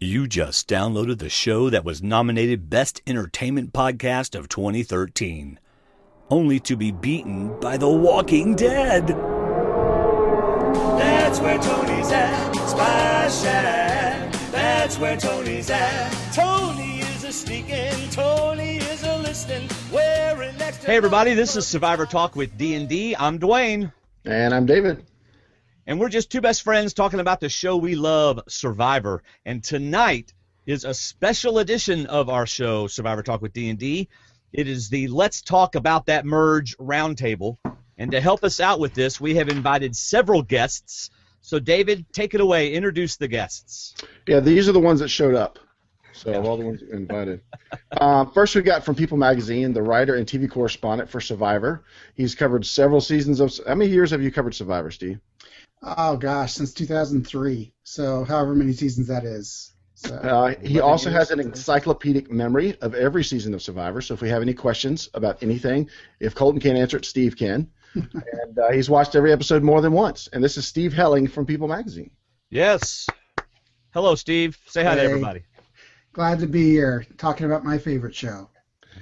You just downloaded the show that was nominated Best Entertainment Podcast of 2013, only to be beaten by The Walking Dead. That's where Tony's at, Spy Shack. That's where Tony's at. Tony is a sneaking, Tony is a listening, wearing next to... Hey everybody, this is Survivor Talk with D&D. I'm Dwayne. And I'm David. And we're just two best friends talking about the show we love, Survivor. And tonight is a special edition of our show, Survivor Talk with D&D. It is the Let's Talk About That Merge Roundtable. And to help us out with this, we have invited several guests. So, David, take it away. Introduce the guests. Yeah, these are the ones that showed up. So, all the ones invited. First, we got from People Magazine, the writer and TV correspondent for Survivor. He's covered several seasons of... How many years have you covered Survivor, Steve? Oh, gosh, since 2003. So however many seasons that is. So, he also has an encyclopedic memory of every season of Survivor. So if we have any questions about anything, if Colton can't answer it, Steve can. And he's watched every episode more than once. And this is Steve Helling from People Magazine. Yes. Hello, Steve. Say hi to everybody. Glad to be here talking about my favorite show.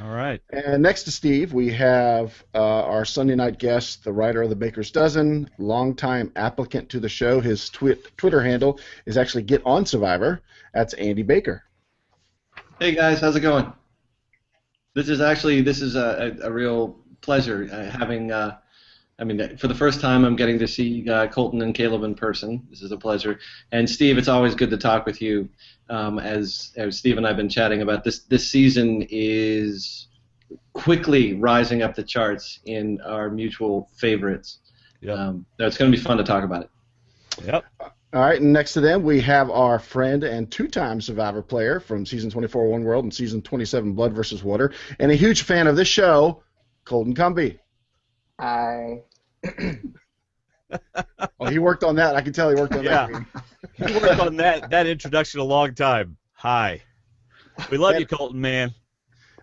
All right. And next to Steve, we have our Sunday night guest, the writer of The Baker's Dozen, longtime applicant to the show. His Twitter handle is actually Get On Survivor. That's Andy Baker. Hey guys, how's it going? This is a real pleasure having. For the first time, I'm getting to see Colton and Caleb in person. This is a pleasure. And Steve, it's always good to talk with you. As Steve and I have been chatting about, this season is quickly rising up the charts in our mutual favorites. Yep. It's going to be fun to talk about it. Yep. All right, and next to them, we have our friend and two-time Survivor player from Season 24 One World and Season 27 Blood vs. Water, and a huge fan of this show, Colton Cumbie. Hi. Oh, he worked on that. I can tell he worked on that. He worked on that introduction a long time. Hi. We love you, Colton, man.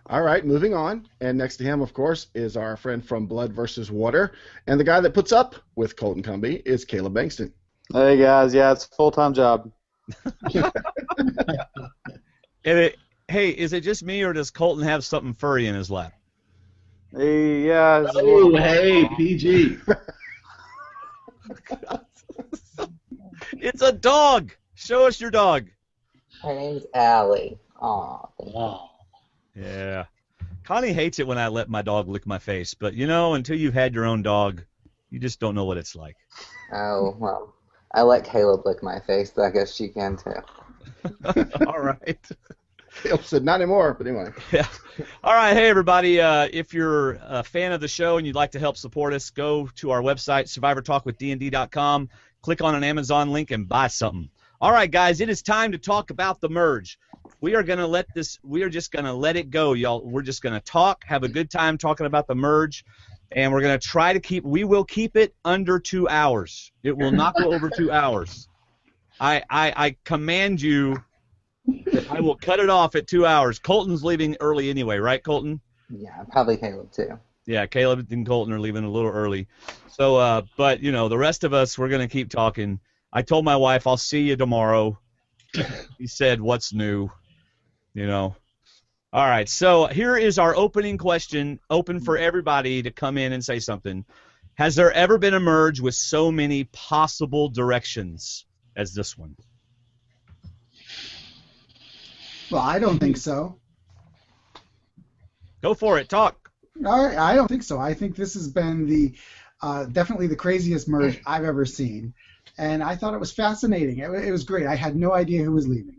All right, moving on. And next to him, of course, is our friend from Blood vs. Water. And the guy that puts up with Colton Cumbie is Caleb Bankston. Hey, guys. Yeah, it's a full-time job. Hey, is it just me, or does Colton have something furry in his lap? Hey, yeah. Oh, hey, PG. It's a dog. Show us your dog. Her name's Allie. Aw. Yeah. Connie hates it when I let my dog lick my face, but until you've had your own dog, you just don't know what it's like. Oh, well, I let Caleb lick my face, but I guess she can too. All right. Caleb said not anymore, but anyway. Yeah. All right. Hey, everybody. If you're a fan of the show and you'd like to help support us, go to our website, SurvivorTalkWithDND.com, click on an Amazon link, and buy something. All right, guys. It is time to talk about the merge. We are just going to let it go, y'all. We're just going to talk, have a good time talking about the merge, and we're going to try to we will keep it under 2 hours. It will not go over 2 hours. I command you. I will cut it off at 2 hours. Colton's leaving early anyway, right, Colton? Yeah, probably Caleb too. Yeah, Caleb and Colton are leaving a little early. So, but the rest of us, we're gonna keep talking. I told my wife I'll see you tomorrow. He said, "What's new?" All right. So here is our opening question, open for everybody to come in and say something. Has there ever been a merge with so many possible directions as this one? Well, I don't think so. Go for it. Talk. All right, I don't think so. I think this has been definitely the craziest merge I've ever seen, and I thought it was fascinating. It was great. I had no idea who was leaving.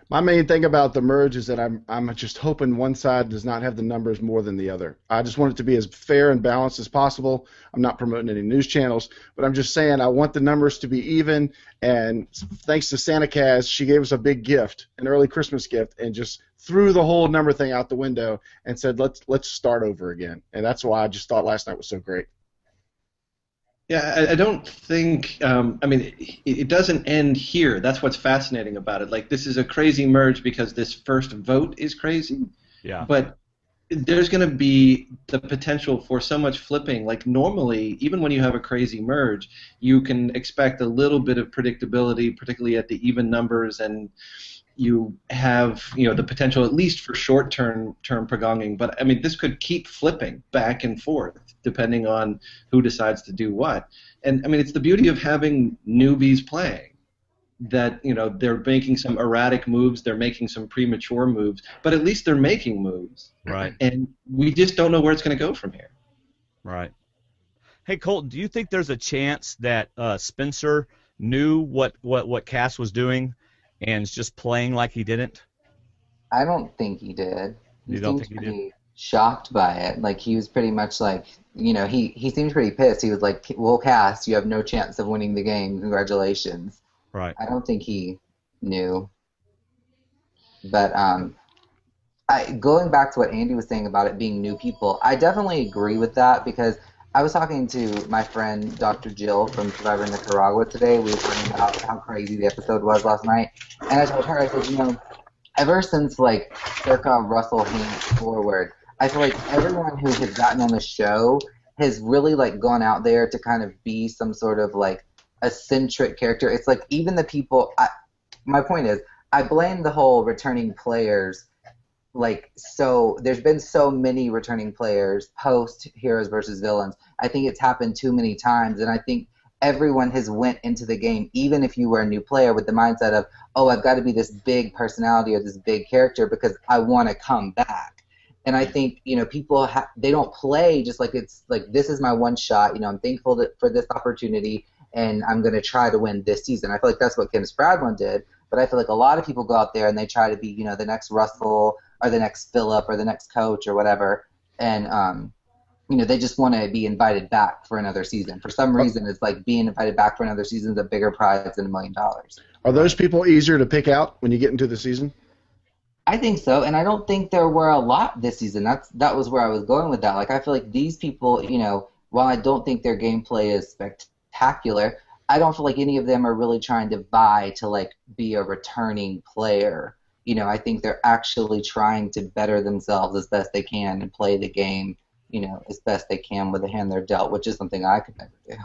My main thing about the merge is that I'm just hoping one side does not have the numbers more than the other. I just want it to be as fair and balanced as possible. I'm not promoting any news channels, but I'm just saying I want the numbers to be even, and thanks to Santa Kaz, she gave us a big gift, an early Christmas gift, and just threw the whole number thing out the window and said, let's start over again. And that's why I just thought last night was so great. Yeah, I don't think, it doesn't end here. That's what's fascinating about it. Like, this is a crazy merge because this first vote is crazy. Yeah. But there's going to be the potential for so much flipping. Like normally, even when you have a crazy merge, you can expect a little bit of predictability, particularly at the even numbers, and you have the potential at least for short-term prolonging. But I mean, this could keep flipping back and forth depending on who decides to do what. And I mean, it's the beauty of having newbies playing. That they're making some erratic moves, they're making some premature moves, but at least they're making moves. Right. And we just don't know where it's going to go from here. Right. Hey, Colton, do you think there's a chance that Spencer knew what Cass was doing and is just playing like he didn't? I don't think he did. You don't think he did? Pretty shocked by it. Like, he was pretty much like, he seemed pretty pissed. He was like, well, Cass, you have no chance of winning the game. Congratulations. Right. I don't think he knew. But going back to what Andy was saying about it being new people, I definitely agree with that, because I was talking to my friend Dr. Jill from Survivor Nicaragua today. We were talking about how crazy the episode was last night. And I told her, I said, ever since, like, circa Russell Haynes forward, I feel like everyone who has gotten on the show has really, like, gone out there to kind of be some sort of, like, eccentric character. It's like even the people. My point is, I blame the whole returning players. Like, so there's been so many returning players post Heroes versus Villains. I think it's happened too many times, and I think everyone has went into the game, even if you were a new player, with the mindset of, oh, I've got to be this big personality or this big character because I want to come back. And I think people they don't play just like it's like this is my one shot. I'm thankful for this opportunity. And I'm going to try to win this season. I feel like that's what Kim Spradlin did, but I feel like a lot of people go out there and they try to be, the next Russell or the next Phillip or the next coach or whatever, and they just want to be invited back for another season. For some reason, it's like being invited back for another season is a bigger prize than $1 million. Are those people easier to pick out when you get into the season? I think so, and I don't think there were a lot this season. That was where I was going with that. Like, I feel like these people, while I don't think their gameplay is spectacular, I don't feel like any of them are really trying to vie to like be a returning player. I think they're actually trying to better themselves as best they can and play the game, as best they can with the hand they're dealt, which is something I could never do.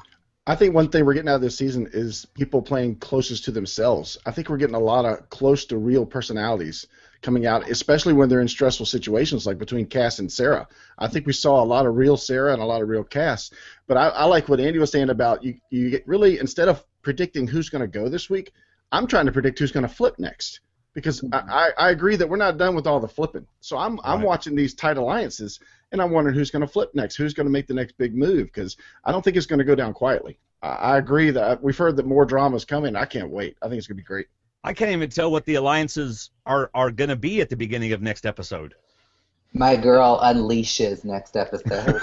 I think one thing we're getting out of this season is people playing closest to themselves. I think we're getting a lot of close to real personalities coming out, especially when they're in stressful situations like between Cass and Sarah. I think we saw a lot of real Sarah and a lot of real Cass. But I like what Andy was saying about you get really, instead of predicting who's going to go this week, I'm trying to predict who's going to flip next. Because I agree that we're not done with all the flipping. So I'm watching these tight alliances, and I'm wondering who's going to flip next, who's going to make the next big move, because I don't think it's going to go down quietly. I agree that we've heard that more drama is coming. I can't wait. I think it's going to be great. I can't even tell what the alliances are going to be at the beginning of next episode. My girl unleashes next episode.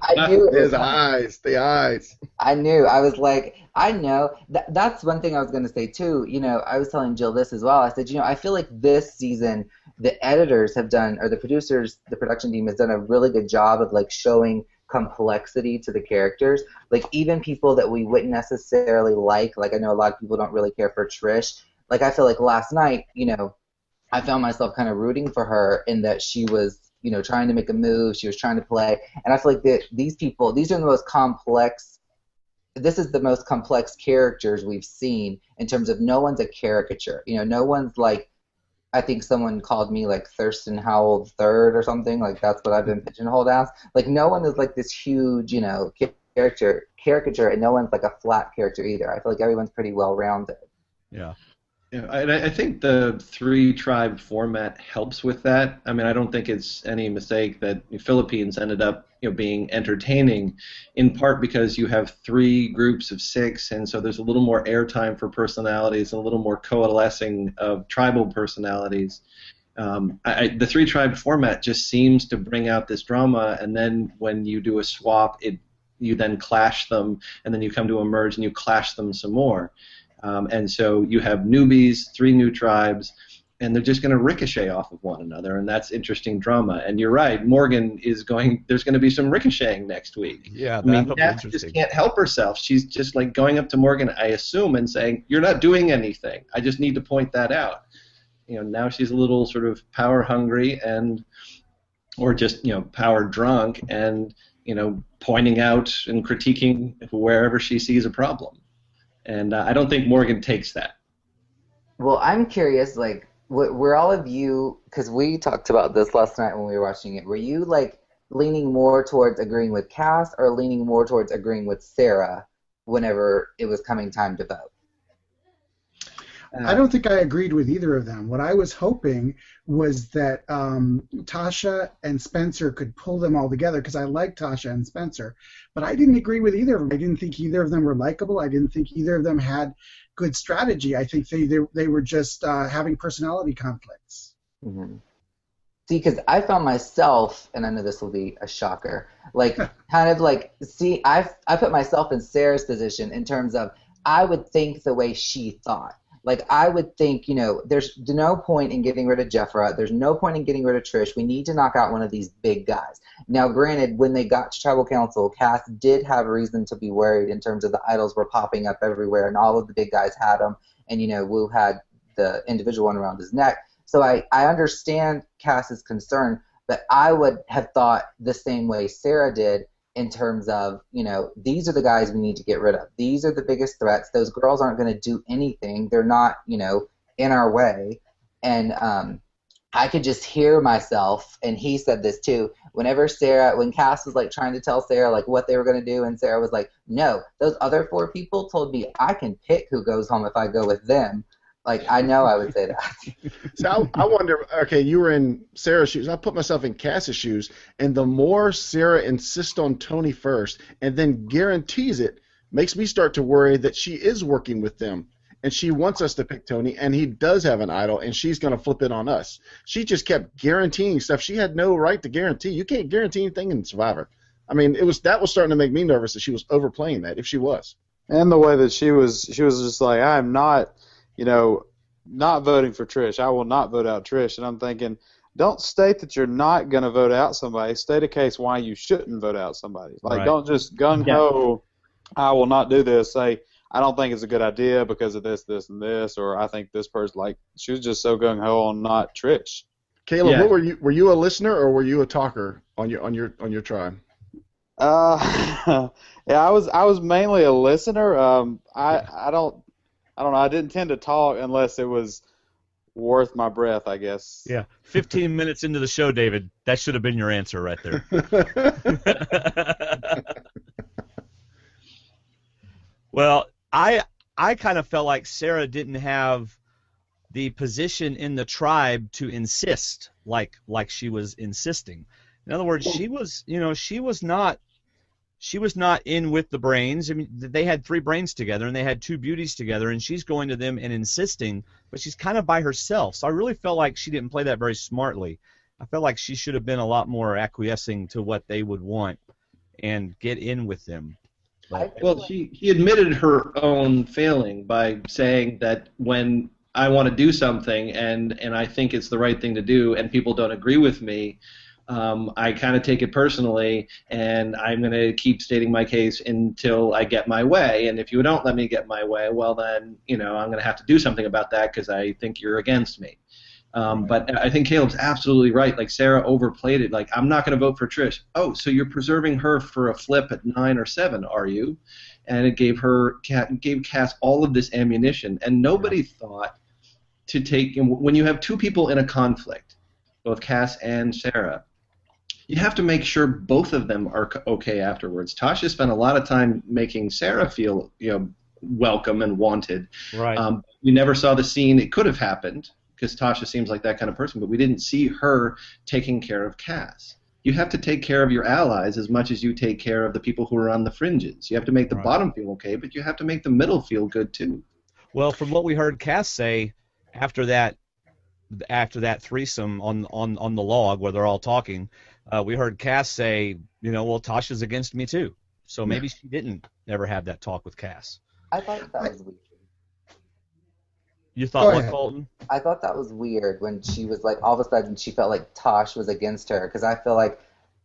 I knew His eyes, the eyes. I knew. I was like, I know. That's one thing I was going to say, too. I was telling Jill this as well. I said, I feel like this season the editors have done, or the producers, the production team has done a really good job of, like, showing complexity to the characters. Like, even people that we wouldn't necessarily like I know a lot of people don't really care for Trish. Like, I feel like last night, I found myself kind of rooting for her in that she was, trying to make a move, she was trying to play, and I feel like that these people, these are the most complex, this is the most complex characters we've seen in terms of no one's a caricature. No one's like, I think someone called me like Thurston Howell III or something, like that's what I've been pigeonholed as. Like, no one is like this huge, caricature, and no one's like a flat character either. I feel like everyone's pretty well-rounded. Yeah. Yeah, I think the 3-tribe format helps with that. I mean, I don't think it's any mistake that the Philippines ended up, being entertaining, in part because you have 3 groups of 6, and so there's a little more airtime for personalities and a little more coalescing of tribal personalities. The 3-tribe format just seems to bring out this drama, and then when you do a swap, you then clash them, and then you come to a merge and you clash them some more. And so you have newbies, 3 new tribes, and they're just going to ricochet off of one another, and that's interesting drama. And you're right, Morgan there's going to be some ricocheting next week. Yeah, I mean, that'll be Nat interesting. just can't help herself. She's just like going up to Morgan, I assume, and saying, "You're not doing anything. I just need to point that out." now she's a little sort of power hungry or just power drunk and pointing out and critiquing wherever she sees a problem. And I don't think Morgan takes that. Well, I'm curious, like, were all of you, because we talked about this last night when we were watching it, were you, like, leaning more towards agreeing with Cass or leaning more towards agreeing with Sarah whenever it was coming time to vote? I don't think I agreed with either of them. What I was hoping was that Tasha and Spencer could pull them all together, because I like Tasha and Spencer, but I didn't agree with either of them. I didn't think either of them were likable. I didn't think either of them had good strategy. I think they were just having personality conflicts. Mm-hmm. See, because I found myself, and I know this will be a shocker, like kind of like, see, I put myself in Sarah's position in terms of I would think the way she thought. Like, I would think, there's no point in getting rid of Jeffra. There's no point in getting rid of Trish. We need to knock out one of these big guys. Now, granted, when they got to Tribal Council, Cass did have reason to be worried in terms of the idols were popping up everywhere, and all of the big guys had them, and, Wu had the individual one around his neck. So I understand Cass's concern, but I would have thought the same way Sarah did, in terms of, these are the guys we need to get rid of. These are the biggest threats. Those girls aren't going to do anything. They're not, in our way. And I could just hear myself, and he said this too, when Cass was like trying to tell Sarah like what they were going to do, and Sarah was like, no, those other 4 people told me I can pick who goes home if I go with them. Like, I know I would say that. So I wonder, okay, you were in Sarah's shoes. I put myself in Cass's shoes, and the more Sarah insists on Tony first and then guarantees it, makes me start to worry that she is working with them, and she wants us to pick Tony, and he does have an idol, and she's going to flip it on us. She just kept guaranteeing stuff she had no right to guarantee. You can't guarantee anything in Survivor. I mean, that was starting to make me nervous that she was overplaying that, if she was. And the way that she was just like, I'm not... not voting for Trish. I will not vote out Trish. And I'm thinking, don't state that you're not going to vote out somebody. State a case why you shouldn't vote out somebody. Like, Don't just gung-ho, I will not do this. Say, I don't think it's a good idea because of this, this, and this, or I think this person, like, she was just so gung-ho on not Trish. Caleb, what were you a listener or were you a talker on your tribe? Yeah, I was mainly a listener. I don't know. I didn't tend to talk unless it was worth my breath, I guess. Yeah. 15 minutes into the show, David, that should have been your answer right there. Well, I kind of felt like Sarah didn't have the position in the tribe to insist like she was insisting. In other words, she was not in with the brains. I mean, they had 3 brains together, and they had 2 beauties together, and she's going to them and insisting, but she's kind of by herself. So I really felt like she didn't play that very smartly. I felt like she should have been a lot more acquiescing to what they would want and get in with them. Well, she admitted her own failing by saying that when I want to do something and I think it's the right thing to do and people don't agree with me, I kind of take it personally, and I'm going to keep stating my case until I get my way. And if you don't let me get my way, well then, I'm going to have to do something about that because I think you're against me. But I think Caleb's absolutely right. Like, Sarah overplayed it. Like, I'm not going to vote for Trish. Oh, so you're preserving her for a flip at 9 or 7, are you? And it gave Cass all of this ammunition, and nobody thought to take. When you have 2 people in a conflict, both Cass and Sarah, you have to make sure both of them are okay afterwards. Tasha spent a lot of time making Sarah feel, welcome and wanted. Right. We never saw the scene. It could have happened because Tasha seems like that kind of person, but we didn't see her taking care of Cass. You have to take care of your allies as much as you take care of the people who are on the fringes. You have to make the bottom feel okay, but you have to make the middle feel good too. Well, from what we heard Cass say after that threesome on the log where they're all talking, we heard Cass say, well, Tasha's against me too. So maybe she didn't ever have that talk with Cass. I thought that was weird. You thought what, Colton? I thought that was weird when she was like, all of a sudden she felt like Tosh was against her, because I feel like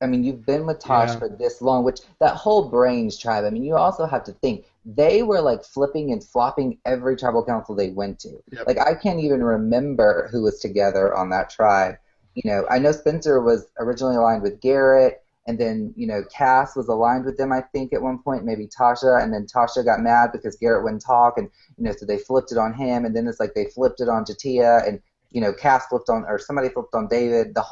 I mean, you've been with Tosh for this long, which that whole Brains tribe, I mean, you also have to think, they were like flipping and flopping every tribal council they went to. Yep. Like, I can't even remember who was together on that tribe. You know, I know Spencer was originally aligned with Garrett, and then, you know, Cass was aligned with them, I think, at one point, maybe Tasha, and then Tasha got mad because Garrett wouldn't talk, and, you know, so they flipped it on him, and then it's like they flipped it on Jatia, and, you know, Cass flipped on, or somebody flipped on David. That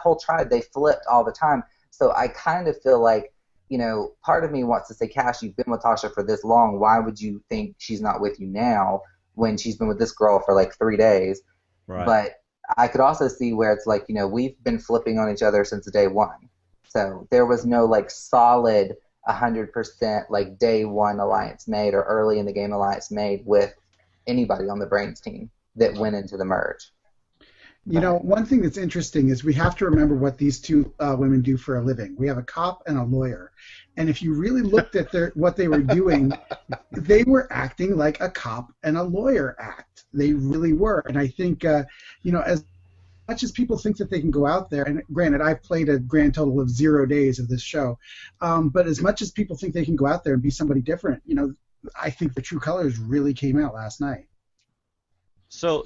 whole tribe, they flipped all the time. So I kind of feel like, you know, part of me wants to say, Cash, you've been with Tasha for this long. Why would you think she's not with you now when she's been with this girl for like 3 days? Right. But I could also see where it's like, you know, we've been flipping on each other since day one. So there was no like solid 100% like day one alliance made or early in the game alliance made with anybody on the Brains team that went into the merge. You know, one thing that's interesting is we have to remember what these two women do for a living. We have a cop and a lawyer. And if you really looked at what they were doing, they were acting like a cop and a lawyer act. They really were. And I think, you know, as much as people think that they can go out there, and granted, I've played a grand total of 0 days of this show, but as much as people think they can go out there and be somebody different, you know, I think the true colors really came out last night. So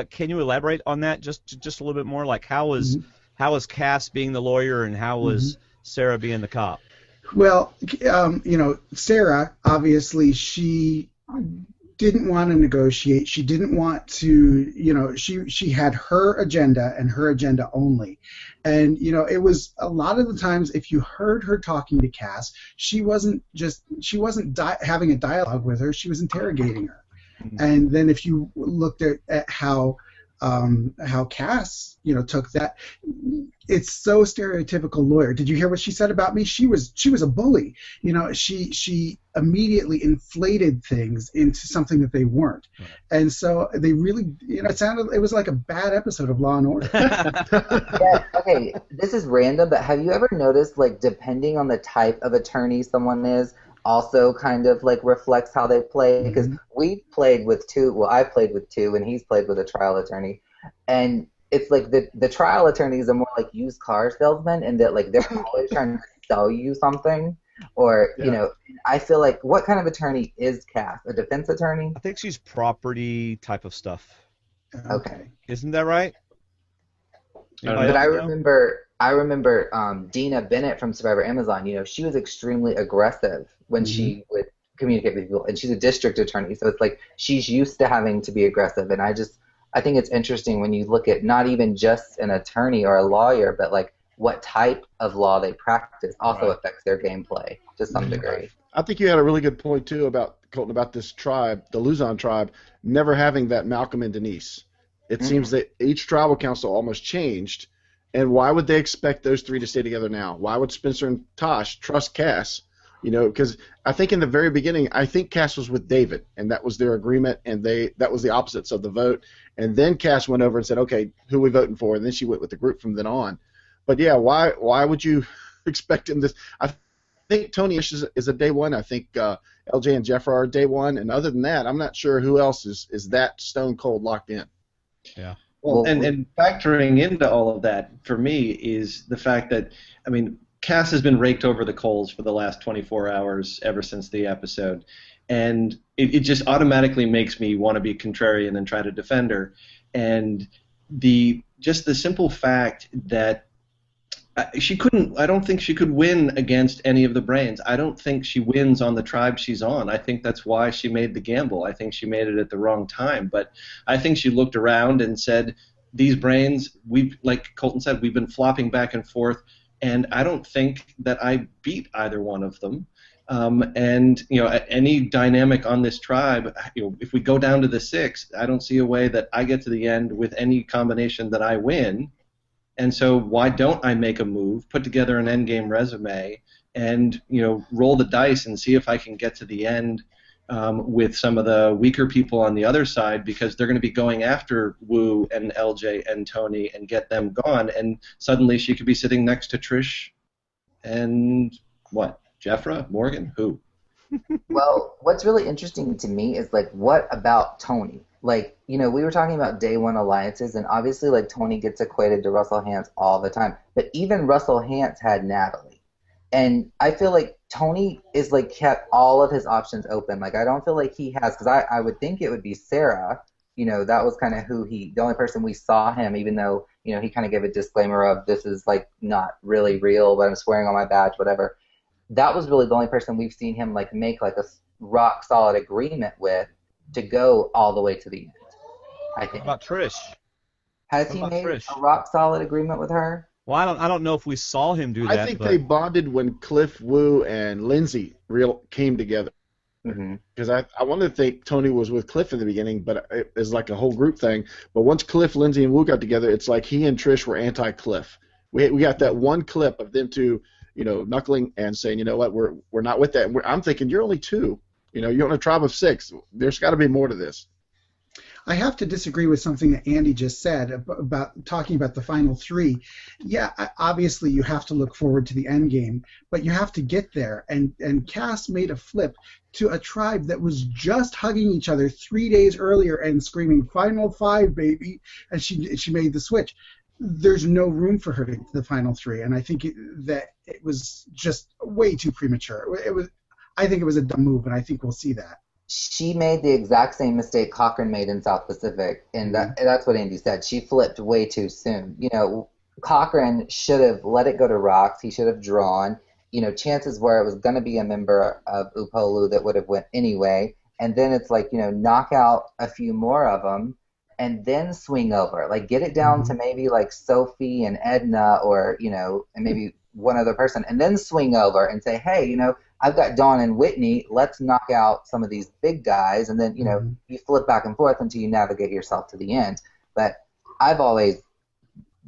can you elaborate on that just a little bit more? Like, how was Cass being the lawyer, and how was Sarah being the cop? Well, you know, Sarah, obviously, she didn't want to negotiate. She didn't want to, you know, she had her agenda and her agenda only. And, you know, it was a lot of the times if you heard her talking to Cass, she wasn't having a dialogue with her. She was interrogating her. And then if you looked at how Cass, you know, took that, it's so stereotypical lawyer. Did you hear what she said about me? She was a bully. You know, she immediately inflated things into something that they weren't. Right. And so they really, you know, it was like a bad episode of Law and Order. Yeah, okay, this is random, but have you ever noticed, like, depending on the type of attorney someone is, also kind of like reflects how they play, because we've played with two, well, I've played with two and he's played with a trial attorney, and it's like the trial attorneys are more like used car salesmen, and that like they're always trying to sell you something, or you know, I feel like, what kind of attorney is Cass? A defense attorney? I think she's property type of stuff. Okay. Isn't that right? But I remember Dina Bennett from Survivor Amazon, you know, she was extremely aggressive when she would communicate with people, and she's a district attorney, so it's like she's used to having to be aggressive. And I think it's interesting when you look at not even just an attorney or a lawyer, but like what type of law they practice also affects their gameplay to some degree. I think you had a really good point too about, Colton, about this tribe, the Luzon tribe, never having that Malcolm and Denise. It seems that each tribal council almost changed, and why would they expect those three to stay together now? Why would Spencer and Tosh trust Cass? You know, because I think in the very beginning, I think Cass was with David, and that was their agreement, and that was the opposites of the vote. And then Cass went over and said, okay, who are we voting for? And then she went with the group from then on. But yeah, why would you expect him this? I think Tony is a day one. I think LJ and Jeff are day one, and other than that, I'm not sure who else is that stone cold locked in. Yeah. Well, and factoring into all of that for me is the fact that, I mean, Cass has been raked over the coals for the last 24 hours ever since the episode, and it just automatically makes me want to be contrarian and try to defend her. And the simple fact that I don't think she could win against any of the Brains. I don't think she wins on the tribe she's on. I think that's why she made the gamble. I think she made it at the wrong time. But I think she looked around and said, these Brains, like Colton said, we've been flopping back and forth, and I don't think that I beat either one of them. And you know, any dynamic on this tribe, you know, if we go down to the 6, I don't see a way that I get to the end with any combination that I win. And so why don't I make a move, put together an endgame resume, and you know, roll the dice and see if I can get to the end with some of the weaker people on the other side, because they're going to be going after Wu and LJ and Tony and get them gone, and suddenly she could be sitting next to Trish and what? Jeffra? Morgan? Who? Well, what's really interesting to me is, like, what about Tony? like, you know, we were talking about day one alliances, and obviously, like, Tony gets equated to Russell Hantz all the time. But even Russell Hantz had Natalie. And I feel like Tony is, like, kept all of his options open. Like, I don't feel like he has, because I would think it would be Sarah. You know, that was kind of the only person we saw him, even though, you know, he kind of gave a disclaimer of this is, like, not really real, but I'm swearing on my badge, whatever. That was really the only person we've seen him, like, make, like, a rock solid agreement with to go all the way to the end, I think. What about Trish? Has he made a rock solid agreement with her? Well, I don't know if we saw him do that. I think they bonded when Cliff, Wu, and Lindsay came together. Because I wanted to think Tony was with Cliff in the beginning, but it was like a whole group thing. But once Cliff, Lindsay, and Wu got together, it's like he and Trish were anti-Cliff. We got that one clip of them two, you know, knuckling and saying, you know what, we're not with that. And I'm thinking, you're only two. You know, you're on a tribe of 6. There's got to be more to this. I have to disagree with something that Andy just said about talking about the final 3. Yeah, obviously you have to look forward to the end game, but you have to get there. And Cass made a flip to a tribe that was just hugging each other 3 days earlier and screaming, "Final 5, baby!" And she made the switch. There's no room for her to get to the final 3, and I think that it was just way too premature. I think it was a dumb move, and I think we'll see that. She made the exact same mistake Cochran made in South Pacific, and that's what Andy said. She flipped way too soon. You know, Cochran should have let it go to rocks. He should have drawn. You know, chances were it was going to be a member of Upolu that would have went anyway, and then it's like, you know, knock out a few more of them, and then swing over. Like, get it down to maybe like Sophie and Edna, or, you know, and maybe one other person, and then swing over and say, hey, you know, I've got Dawn and Whitney, let's knock out some of these big guys, and then, you know, you flip back and forth until you navigate yourself to the end. But I've always,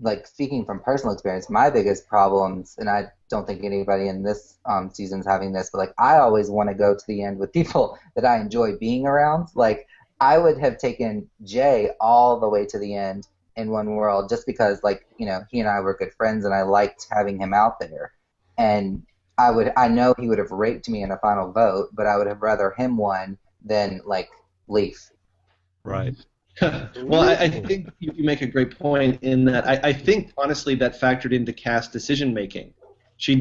like, speaking from personal experience, my biggest problems, and I don't think anybody in this season's having this, but, like, I always want to go to the end with people that I enjoy being around. Like, I would have taken Jay all the way to the end in One World just because, like, you know, he and I were good friends and I liked having him out there. And I know he would have raped me in a final vote, but I would have rather him won than, like, Leaf. Right. Well, I think you make a great point in that I think, honestly, that factored into Cass' decision-making. She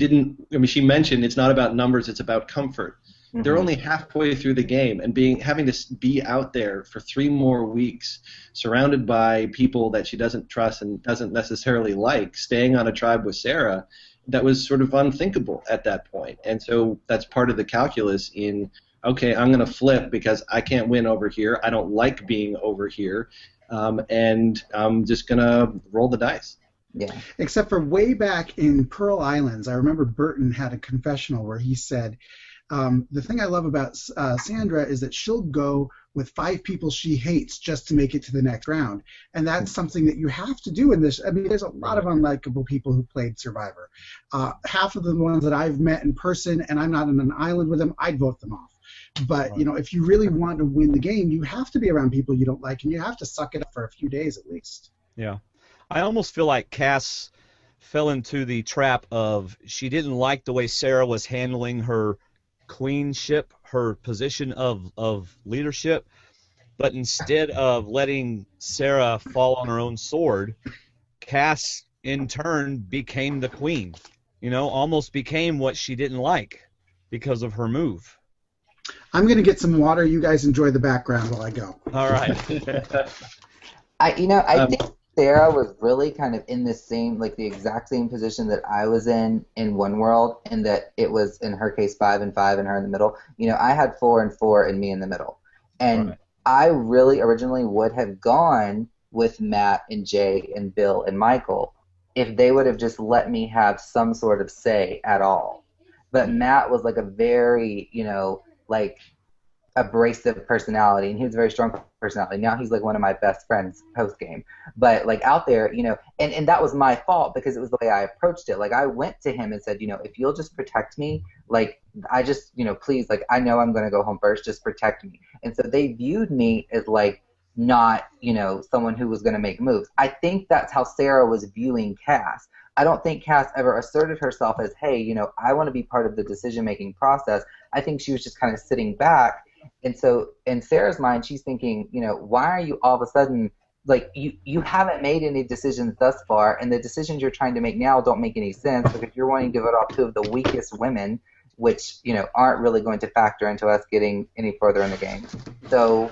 mentioned it's not about numbers, it's about comfort. They're only halfway through the game, and having to be out there for 3 more weeks, surrounded by people that she doesn't trust and doesn't necessarily like, staying on a tribe with Sarah, that was sort of unthinkable at that point. And so that's part of the calculus in, okay, I'm going to flip because I can't win over here. I don't like being over here, and I'm just going to roll the dice. Yeah. Except for way back in Pearl Islands, I remember Burton had a confessional where he said, the thing I love about Sandra is that she'll go with 5 people she hates just to make it to the next round. And that's something that you have to do in this. I mean, there's a lot of unlikable people who played Survivor. Half of the ones that I've met in person, and I'm not on an island with them, I'd vote them off. But, you know, if you really want to win the game, you have to be around people you don't like, and you have to suck it up for a few days at least. Yeah. I almost feel like Cass fell into the trap of she didn't like the way Sarah was handling her queenship, her position of leadership, but instead of letting Sarah fall on her own sword, Cass in turn became the queen. You know, almost became what she didn't like because of her move. I'm going to get some water. You guys enjoy the background while I go. All right. I think Sarah was really kind of in the same, like the exact same position that I was in One World, in that it was, in her case, 5 and 5 and her in the middle. You know, I had 4 and 4 and me in the middle. And I really originally would have gone with Matt and Jay and Bill and Michael if they would have just let me have some sort of say at all. But Matt was like a very, you know, like abrasive personality, and he was a very strong personality. Now he's like one of my best friends post game. But like out there, you know, and that was my fault because it was the way I approached it. Like I went to him and said, you know, if you'll just protect me, like I just, you know, please, like I know I'm going to go home first, just protect me. And so they viewed me as like not, you know, someone who was going to make moves. I think that's how Sarah was viewing Cass. I don't think Cass ever asserted herself as, hey, you know, I want to be part of the decision-making process. I think she was just kind of sitting back And so in Sarah's mind, she's thinking, why are you all of a sudden, like, you haven't made any decisions thus far, and the decisions you're trying to make now don't make any sense because you're wanting to vote off two of the weakest women, which, aren't really going to factor into us getting any further in the game. So,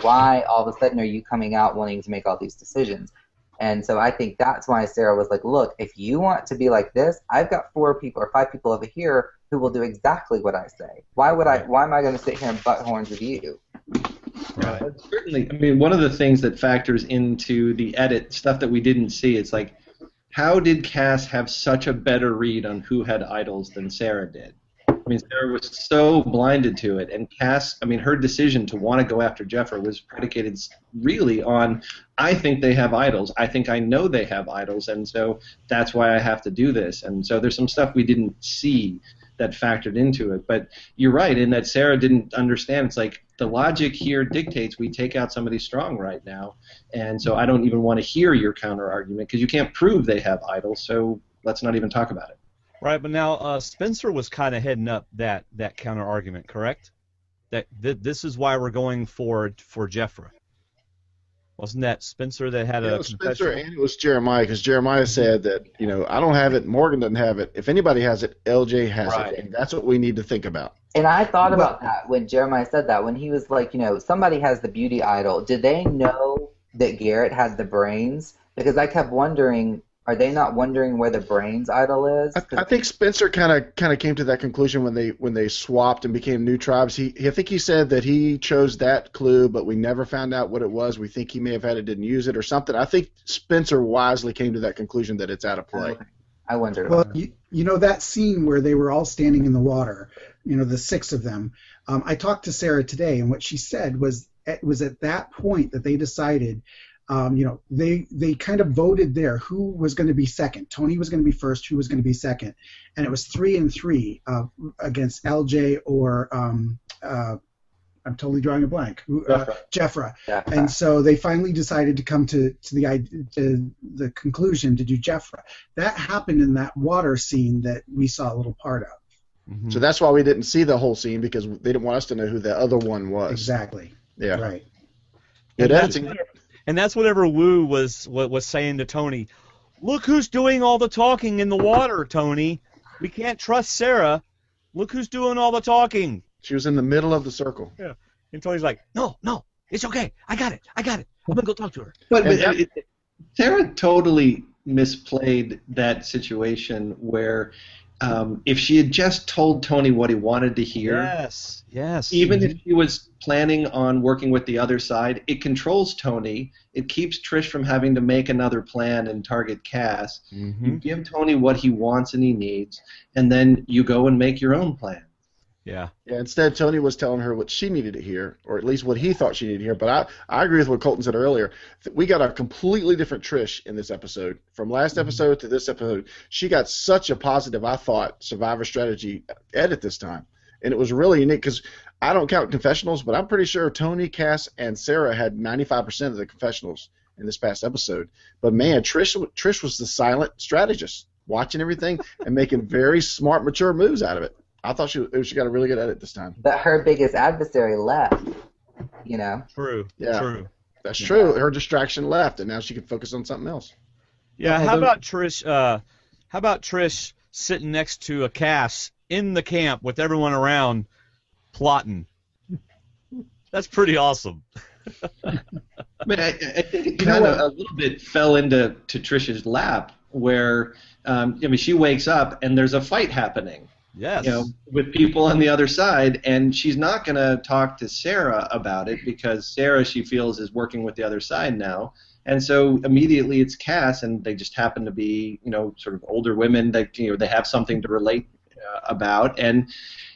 why all of a sudden are you coming out wanting to make all these decisions? And so I think that's why Sarah was like, look, if you want to be like this, I've got 4 people or 5 people over here who will do exactly what I say. Why am I going to sit here and butt horns with you? Right. Certainly. I mean, one of the things that factors into the edit, stuff that we didn't see, it's like, how did Cass have such a better read on who had idols than Sarah did? I mean, Sarah was so blinded to it, and Cass, I mean, her decision to want to go after Jeffra was predicated really on, I think they have idols. I think I know they have idols, and so that's why I have to do this. And so there's some stuff we didn't see that factored into it. But you're right in that Sarah didn't understand. It's like the logic here dictates we take out somebody strong right now, and so I don't even want to hear your counter argument because you can't prove they have idols, so let's not even talk about it. Right, but now Spencer was kind of heading up that counter argument, correct? That this is why we're going for Jeffra. Wasn't that Spencer that had a Spencer confession? and it was Jeremiah, because Jeremiah said that, I don't have it, Morgan doesn't have it. If anybody has it, LJ has Right. it, and that's what we need to think about. And I thought about that when Jeremiah said that, when he was like, somebody has the beauty idol. Did they know that Garrett had the brains? Because I kept wondering, are they not wondering where the brains idol is? I think Spencer kind of came to that conclusion when they swapped and became new tribes. I think he said that he chose that clue, but we never found out what it was. We think he may have had it, didn't use it, or something. I think Spencer wisely came to that conclusion that it's out of play. I wondered. Well, that scene where they were all standing in the water, the 6 of them. I talked to Sarah today, and what she said was it was at that point that they decided. They kind of voted there who was going to be second. Tony was going to be first, who was going to be second, and it was 3 and 3 against LJ or I'm totally drawing a blank. Jeffra. And so they finally decided to come to the conclusion to do Jeffra. That happened in that water scene that we saw a little part of. Mm-hmm. So that's why we didn't see the whole scene, because they didn't want us to know who the other one was. Exactly. Yeah. Right. Good editing. And that's whatever Wu was saying to Tony. Look who's doing all the talking in the water, Tony. We can't trust Sarah. Look who's doing all the talking. She was in the middle of the circle. Yeah. And Tony's like, no, it's okay. I got it. I'm going to go talk to her. But Sarah totally misplayed that situation where if she had just told Tony what he wanted to hear, yes, even if she was planning on working with the other side, it controls Tony. It keeps Trish from having to make another plan and target Cass. Mm-hmm. You give Tony what he wants and he needs, and then you go and make your own plan. Yeah. Instead, Tony was telling her what she needed to hear, or at least what he thought she needed to hear. But I agree with what Colton said earlier. We got a completely different Trish in this episode. From last episode to this episode, she got such a positive, I thought, Survivor strategy edit this time. And it was really unique because I don't count confessionals, but I'm pretty sure Tony, Cass, and Sarah had 95% of the confessionals in this past episode. But, man, Trish was the silent strategist, watching everything and making very smart, mature moves out of it. I thought she got a really good edit this time. But her biggest adversary left, True. Yeah. True. That's true. Her distraction left, and now she can focus on something else. Yeah. How about Trish? How about Trish sitting next to a Cass in the camp with everyone around, plotting? That's pretty awesome. I mean, I think it kind of a little bit fell into Trish's lap, where she wakes up and there's a fight happening. Yes. With people on the other side, and she's not going to talk to Sarah about it because Sarah, she feels, is working with the other side now. And so immediately it's Cass, and they just happen to be, sort of older women that, they have something to relate about. And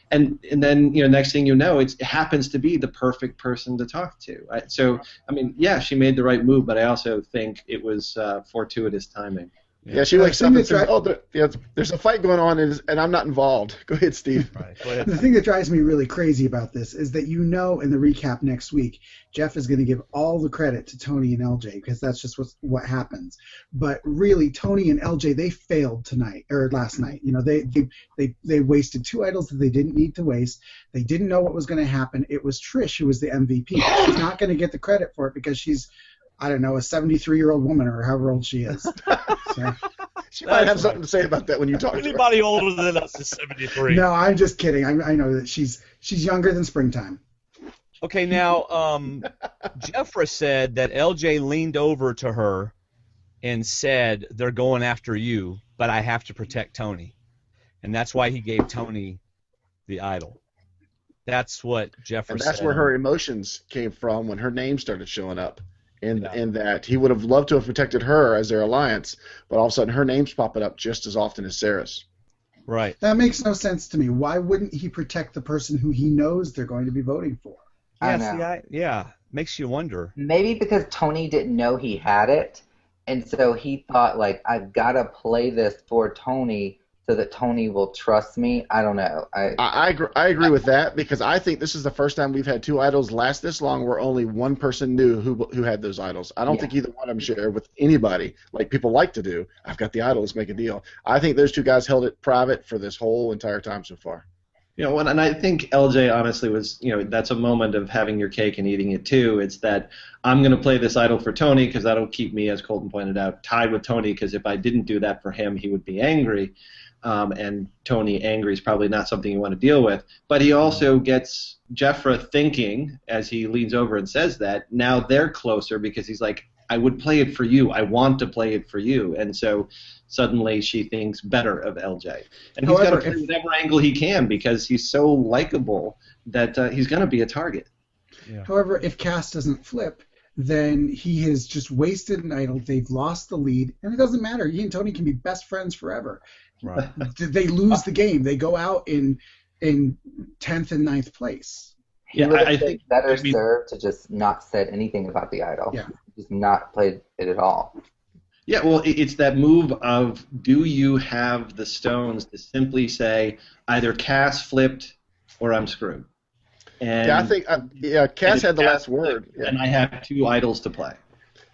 then, next thing you know, it happens to be the perfect person to talk to. So, I mean, yeah, she made the right move, but I also think it was fortuitous timing. Yeah, she wakes up and says, "Oh, there's a fight going on, and I'm not involved." Go ahead, Steve. Right. Go ahead. The thing that drives me really crazy about this is that in the recap next week, Jeff is going to give all the credit to Tony and LJ because that's just what happens. But really, Tony and LJ, they failed last night. They wasted 2 idols that they didn't need to waste. They didn't know what was going to happen. It was Trish who was the MVP. She's not going to get the credit for it because she's, I don't know, a 73-year-old woman or however old she is. So. She might have something to say about that when you talk to her. Anybody older than us is 73. No, I'm just kidding. I know that she's younger than springtime. Okay, now, Jeffra said that LJ leaned over to her and said, "They're going after you, but I have to protect Tony." And that's why he gave Tony the idol. That's what Jeffra said. And that's where her emotions came from when her name started showing up. In that he would have loved to have protected her as their alliance, but all of a sudden her name's popping up just as often as Sarah's. Right. That makes no sense to me. Why wouldn't he protect the person who he knows they're going to be voting for? Makes you wonder. Maybe because Tony didn't know he had it, and so he thought, like, I've got to play this for Tony so that Tony will trust me. I don't know. I agree with that because I think this is the first time we've had 2 idols last this long where only one person knew who had those idols. I don't think either one of them shared with anybody like people like to do. I've got the idol, let's make a deal. I think those 2 guys held it private for this whole entire time so far. And I think LJ honestly was, that's a moment of having your cake and eating it too. It's that I'm going to play this idol for Tony because that'll keep me, as Colton pointed out, tied with Tony because if I didn't do that for him, he would be angry. And Tony angry is probably not something you want to deal with. But he also gets Jeffra thinking, as he leans over and says that, now they're closer because he's like, I would play it for you. I want to play it for you. And so suddenly she thinks better of LJ. And he's got to play whatever angle he can because he's so likable that he's going to be a target. Yeah. However, if Cass doesn't flip, then he has just wasted an idol. They've lost the lead, and it doesn't matter. He and Tony can be best friends forever. Right. They lose the game. They go out in 10th and 9th place. I think better served to just not said anything about the idol. Yeah. Just not played it at all. Yeah, well, it's that move of do you have the stones to simply say either Cass flipped or I'm screwed. And I think Cass had the last word. Yeah. And I have 2 idols to play.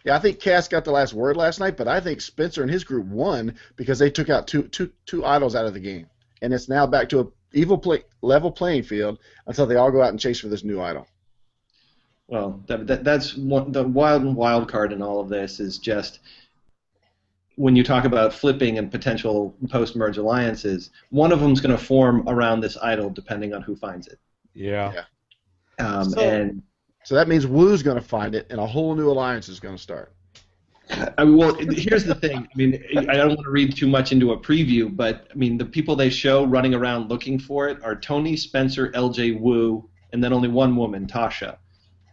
Yeah, I think Cass got the last word last night, but I think Spencer and his group won because they took out two idols out of the game, and it's now back to a level playing field until they all go out and chase for this new idol. Well, that's the wild card in all of this is just when you talk about flipping and potential post-merge alliances, one of them's going to form around this idol depending on who finds it. Yeah. So that means Woo's going to find it, and a whole new alliance is going to start. Well, here's the thing. I mean, I don't want to read too much into a preview, but I mean, the people they show running around looking for it are Tony, Spencer, LJ, Woo, and then only one woman, Tasha.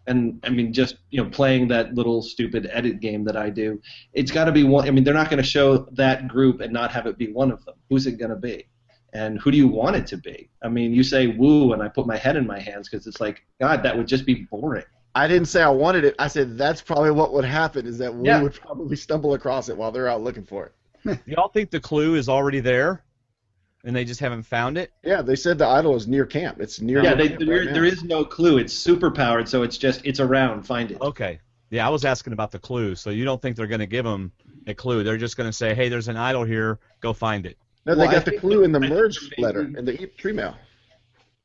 And I mean, just playing that little stupid edit game that I do, it's got to be one. I mean, they're not going to show that group and not have it be one of them. Who's it going to be? And who do you want it to be? I mean, you say Woo, and I put my head in my hands because it's like, God, that would just be boring. I didn't say I wanted it. I said that's probably what would happen is that Woo would probably stumble across it while they're out looking for it. Do y'all think the clue is already there, and they just haven't found it? Yeah, they said the idol is near camp. It's near. Yeah, there is no clue. It's super powered, so it's around. Find it. Okay. Yeah, I was asking about the clue. So you don't think they're going to give them a clue? They're just going to say, hey, there's an idol here. Go find it. No, they got the clue in the merge letter in the email.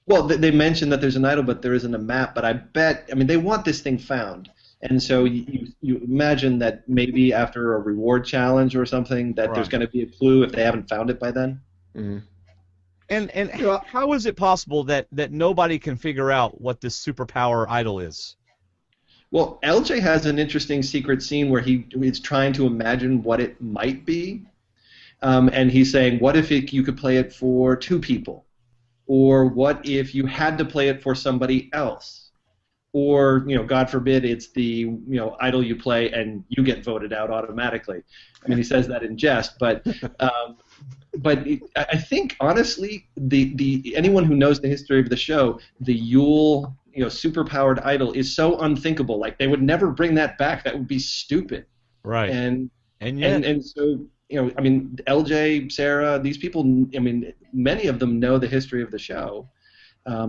Well, they mentioned that there's an idol, but there isn't a map. But I bet, I mean, they want this thing found. And so you imagine that maybe after a reward challenge or something that there's going to be a clue if they haven't found it by then. Mm-hmm. And how is it possible that nobody can figure out what this superpower idol is? Well, LJ has an interesting secret scene where he is trying to imagine what it might be. And he's saying, what if you could play it for 2 people? Or what if you had to play it for somebody else? Or, God forbid, it's the, idol you play and you get voted out automatically. I mean, he says that in jest, but I think, honestly, anyone who knows the history of the show, the Yule, superpowered idol is so unthinkable. Like, they would never bring that back. That would be stupid. Right. And yet. so I mean, LJ, Sarah, these people, I mean, many of them know the history of the show.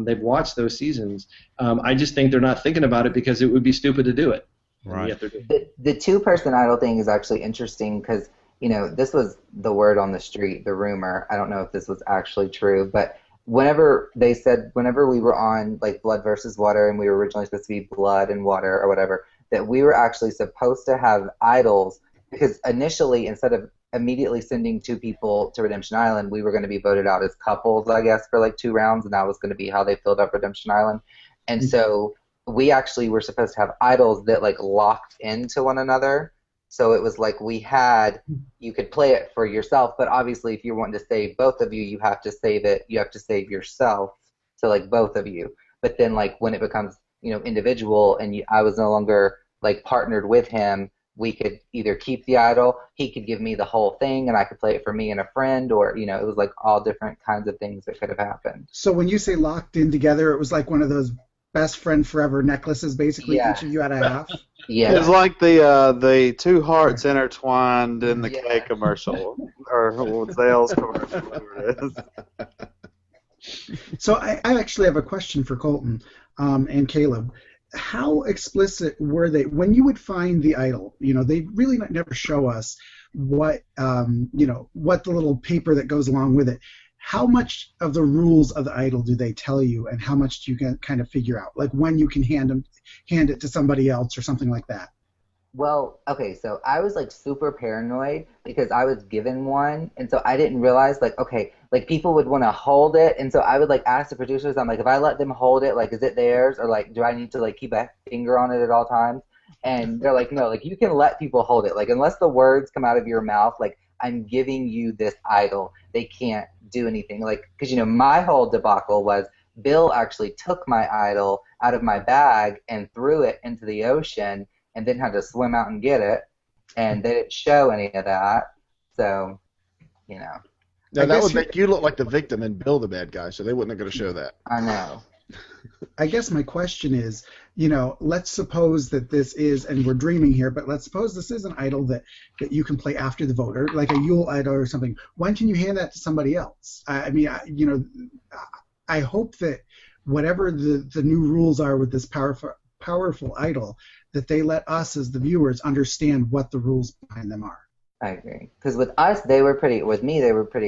They've watched those seasons. I just think they're not thinking about it because it would be stupid to do it. Right. Yet they're doing it. The two-person idol thing is actually interesting because, this was the word on the street, the rumor. I don't know if this was actually true, but whenever we were on like Blood versus Water and we were originally supposed to be Blood and Water or whatever, that we were actually supposed to have idols because initially, instead of immediately sending 2 people to Redemption Island, we were going to be voted out as couples, I guess, for like 2 rounds, and that was going to be how they filled up Redemption Island. And so we actually were supposed to have idols that like locked into one another. So it was like you could play it for yourself, but obviously if you're wanting to save both of you, you have to save yourself to like both of you. But then like when it becomes, individual and I was no longer like partnered with him, we could either keep the idol, he could give me the whole thing and I could play it for me and a friend, or, it was like all different kinds of things that could have happened. So when you say locked in together, it was like one of those best friend forever necklaces, basically. Yeah. Each of you had a half. Yeah. It's like the 2 hearts intertwined in the K commercial or Zales commercial, whatever it is. So I actually have a question for Colton and Caleb. How explicit were they when you would find the idol? They really never show us what what the little paper that goes along with it. How much of the rules of the idol do they tell you, and how much do you kind of figure out? Like when you can hand it to somebody else or something like that. Well, okay, so I was like super paranoid because I was given one, and so I didn't realize like people would want to hold it, and so I would like ask the producers, I'm like, if I let them hold it, like is it theirs, or like do I need to like keep a finger on it at all times? And they're like, no, like you can let people hold it, like unless the words come out of your mouth, like I'm giving you this idol, they can't do anything, like because my whole debacle was Bill actually took my idol out of my bag and threw it into the ocean, and then had to swim out and get it, and they didn't show any of that, so, Now, that would make you look like the victim and Bill the bad guy, so they wouldn't have going to show that. I know. I guess my question is, let's suppose that this is, and we're dreaming here, but let's suppose this is an idol that you can play after the voter, like a Yule idol or something. When can you hand that to somebody else? I mean, I hope that whatever the new rules are with this powerful idol, that they let us as the viewers understand what the rules behind them are. I agree. Because with us, they were pretty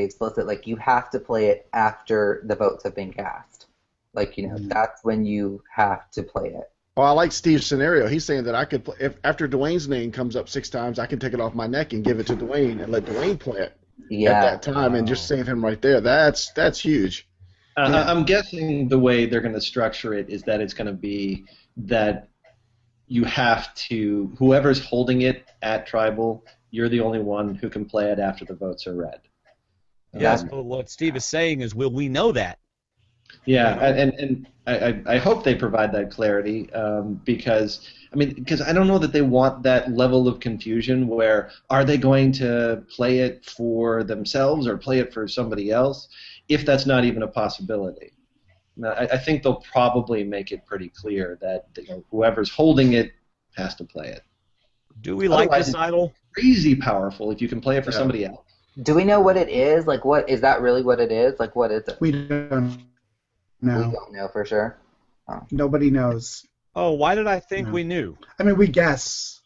explicit. Like, you have to play it after the votes have been cast. Like, that's when you have to play it. Well, I like Steve's scenario. He's saying that I could, if after Dwayne's name comes up 6 times, I can take it off my neck and give it to Dwayne and let Dwayne play it at that time and just save him right there. That's huge. I'm guessing the way they're going to structure it is that it's going to be that you have to, whoever's holding it at Tribal, you're the only one who can play it after the votes are read. Yes, but what Steve is saying is, will we know that? Yeah, and I hope they provide that clarity because I don't know that they want that level of confusion where are they going to play it for themselves or play it for somebody else if that's not even a possibility. Now, I think they'll probably make it pretty clear that whoever's holding it has to play it. Do we like this idol? Crazy powerful if you can play it for somebody else. Do we know what it is? Like, what is that really what it is? Like, what is it? We don't know. We don't know for sure. Oh. Nobody knows. Oh, why did I think we knew? I mean, we guess.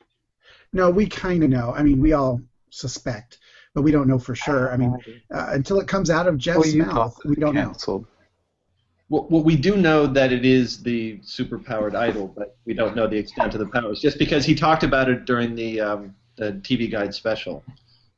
No, we kind of know. I mean, we all suspect, but we don't know for sure. I mean, until it comes out of Jeff's mouth, we don't know. Well, we do know that it is the superpowered idol, but we don't know the extent of the powers, just because he talked about it during the TV Guide special.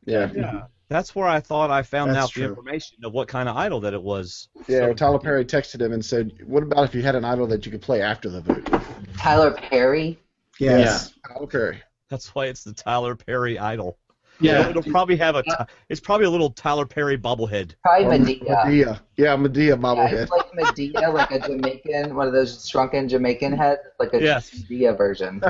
Yeah. That's where I thought I found That's out true. the information of what kind of idol that it was. Yeah, Tyler Perry texted him and said, what about if you had an idol that you could play after the vote? Tyler Perry? Yes. Tyler Perry. That's why it's the Tyler Perry idol. Yeah. It'll probably have it's probably a little Tyler Perry bobblehead. Probably Medea. Yeah, Medea bobblehead. Yeah, it's like Medea, like a Jamaican, one of those shrunken Jamaican heads, like a Medea version.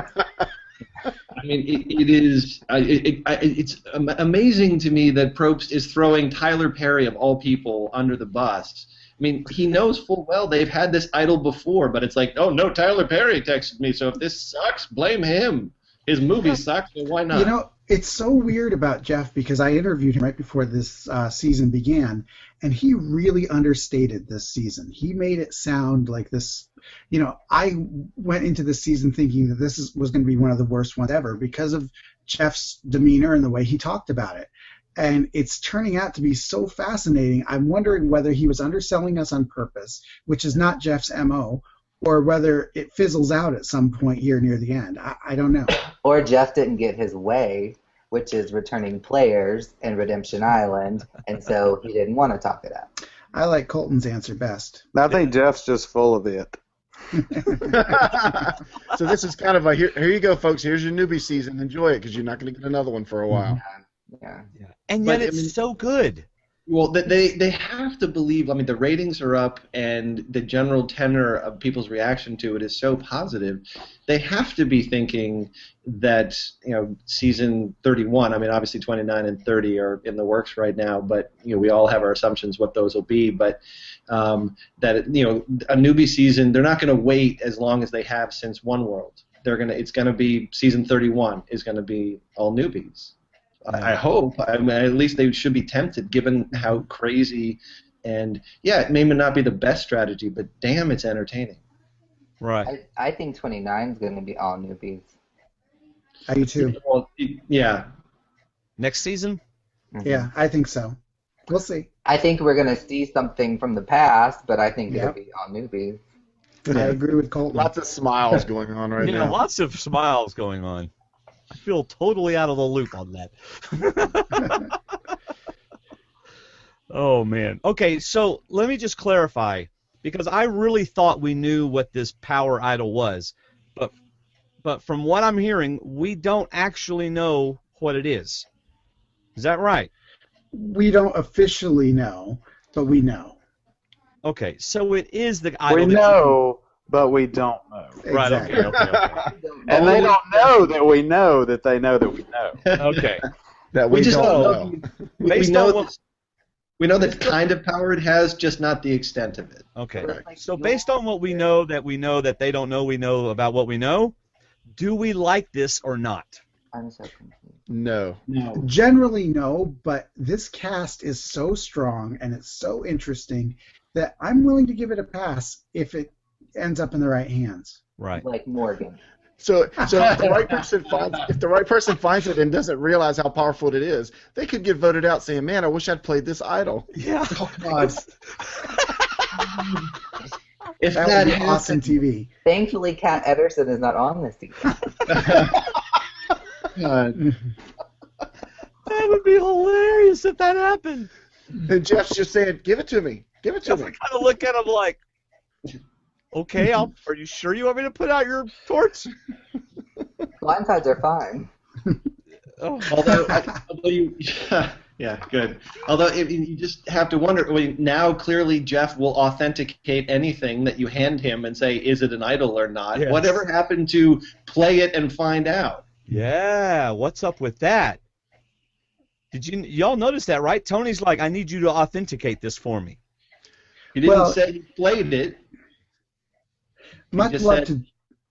I mean, it is. It's amazing to me that Probst is throwing Tyler Perry of all people under the bus. I mean, he knows full well they've had this idol before, but it's like, oh no, Tyler Perry texted me, so if this sucks, blame him. His movies suck, so why not? You know, it's so weird about Jeff because I interviewed him right before this season began, and he really understated this season. He made it sound like this. You know, I went into this season thinking that was going to be one of the worst ones ever because of Jeff's demeanor and the way he talked about it. And it's turning out to be so fascinating. I'm wondering whether he was underselling us on purpose, which is not Jeff's MO, or whether it fizzles out at some point here near the end. I don't know. Or Jeff didn't get his way, which is returning players in Redemption Island, and so he didn't want to talk it out. I like Colton's answer best. I think Jeff's just full of it. So this is kind of a here you go, folks. Here's your newbie season. Enjoy it because you're not going to get another one for a while. Yeah. And yet it's so good. Well, they have to believe. I mean, the ratings are up, and the general tenor of people's reaction to it is so positive. They have to be thinking that season 31. I mean, obviously 29 and 30 are in the works right now, but we all have our assumptions what those will be. But that a newbie season, they're not going to wait as long as they have since One World. It's going to be season 31 is going to be all newbies. I hope. I mean, at least they should be tempted, given how crazy and it may not be the best strategy, but damn, it's entertaining. Right. I think 29 is going to be all newbies. I do too. Well, yeah. Next season? Mm-hmm. Yeah, I think so. We'll see. I think we're going to see something from the past, but I think it'll be all newbies. I agree with Colton. Lots of smiles going on right now. Lots of smiles going on. I feel totally out of the loop on that. Oh, man. Okay, so let me just clarify, because I really thought we knew what this power idol was, but from what I'm hearing, we don't actually know what it is. Is that right? We don't officially know, but we know. Okay, so it is the idol. We know, but we don't know. Right, Exactly. okay. And they don't know that we know that they know that we know. Okay. That We we just don't don't know. know. We Based know on what- we know the kind of power it has, just not the extent of it. Okay. Correct. So based on what we know that they don't know we know about what we know, do we like this or not? I'm so confused. No. Generally, no, but this cast is so strong and it's so interesting that I'm willing to give it a pass if it ends up in the right hands. Right. Like Morgan. So if the right person finds it and doesn't realize how powerful it is, they could get voted out saying, "Man, I wish I'd played this idol." Yeah. Oh God. If That that would be happened, awesome TV. Thankfully, Kat Ederson is not on this season. God. That would be hilarious if that happened. And Jeff's just saying, "Give it to me. Give it to I me." kind of look at him like, okay, are you sure you want me to put out your torch? Blindsides are fine. Oh. Although you, yeah, good. Although you just have to wonder. Now clearly Jeff will authenticate anything that you hand him and say, is it an idol or not? Yes. Whatever happened to play it and find out? Yeah, what's up with that? Did y'all notice that, right? Tony's like, I need you to authenticate this for me. He didn't Well- say he played it. Much just love said- to,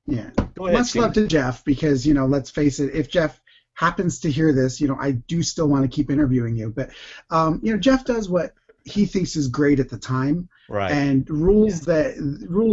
yeah. Go ahead, Much Steve. love to Jeff because let's face it, if Jeff happens to hear this, I do still want to keep interviewing you, but Jeff does what he thinks is great at the time, Right. and rules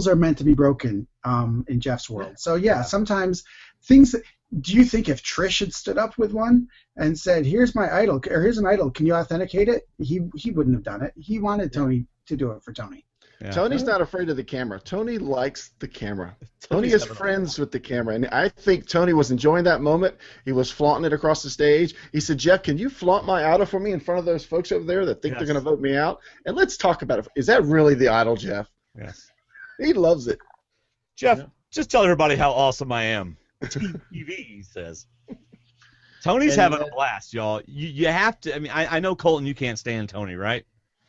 are meant to be broken in Jeff's world. So sometimes things. Do you think if Trish had stood up with one and said, "Here's my idol," or "Here's an idol, can you authenticate it?" He wouldn't have done it. He wanted Tony to do it for Tony. Yeah. Tony's not afraid of the camera. Tony likes the camera. Tony Tony's is having a- friends with the camera, and I think Tony was enjoying that moment. He was flaunting it across the stage. He said, "Jeff, can you flaunt my idol for me in front of those folks over there that think they're Yes. going to vote me out? And let's talk about it. Is that really the idol, Jeff?" Yes. He loves it. Jeff, Yeah. just tell everybody how awesome I am. TV, he says. Tony's And, having a blast, y'all. You have to. I mean, I know Colton, you can't stand Tony, right?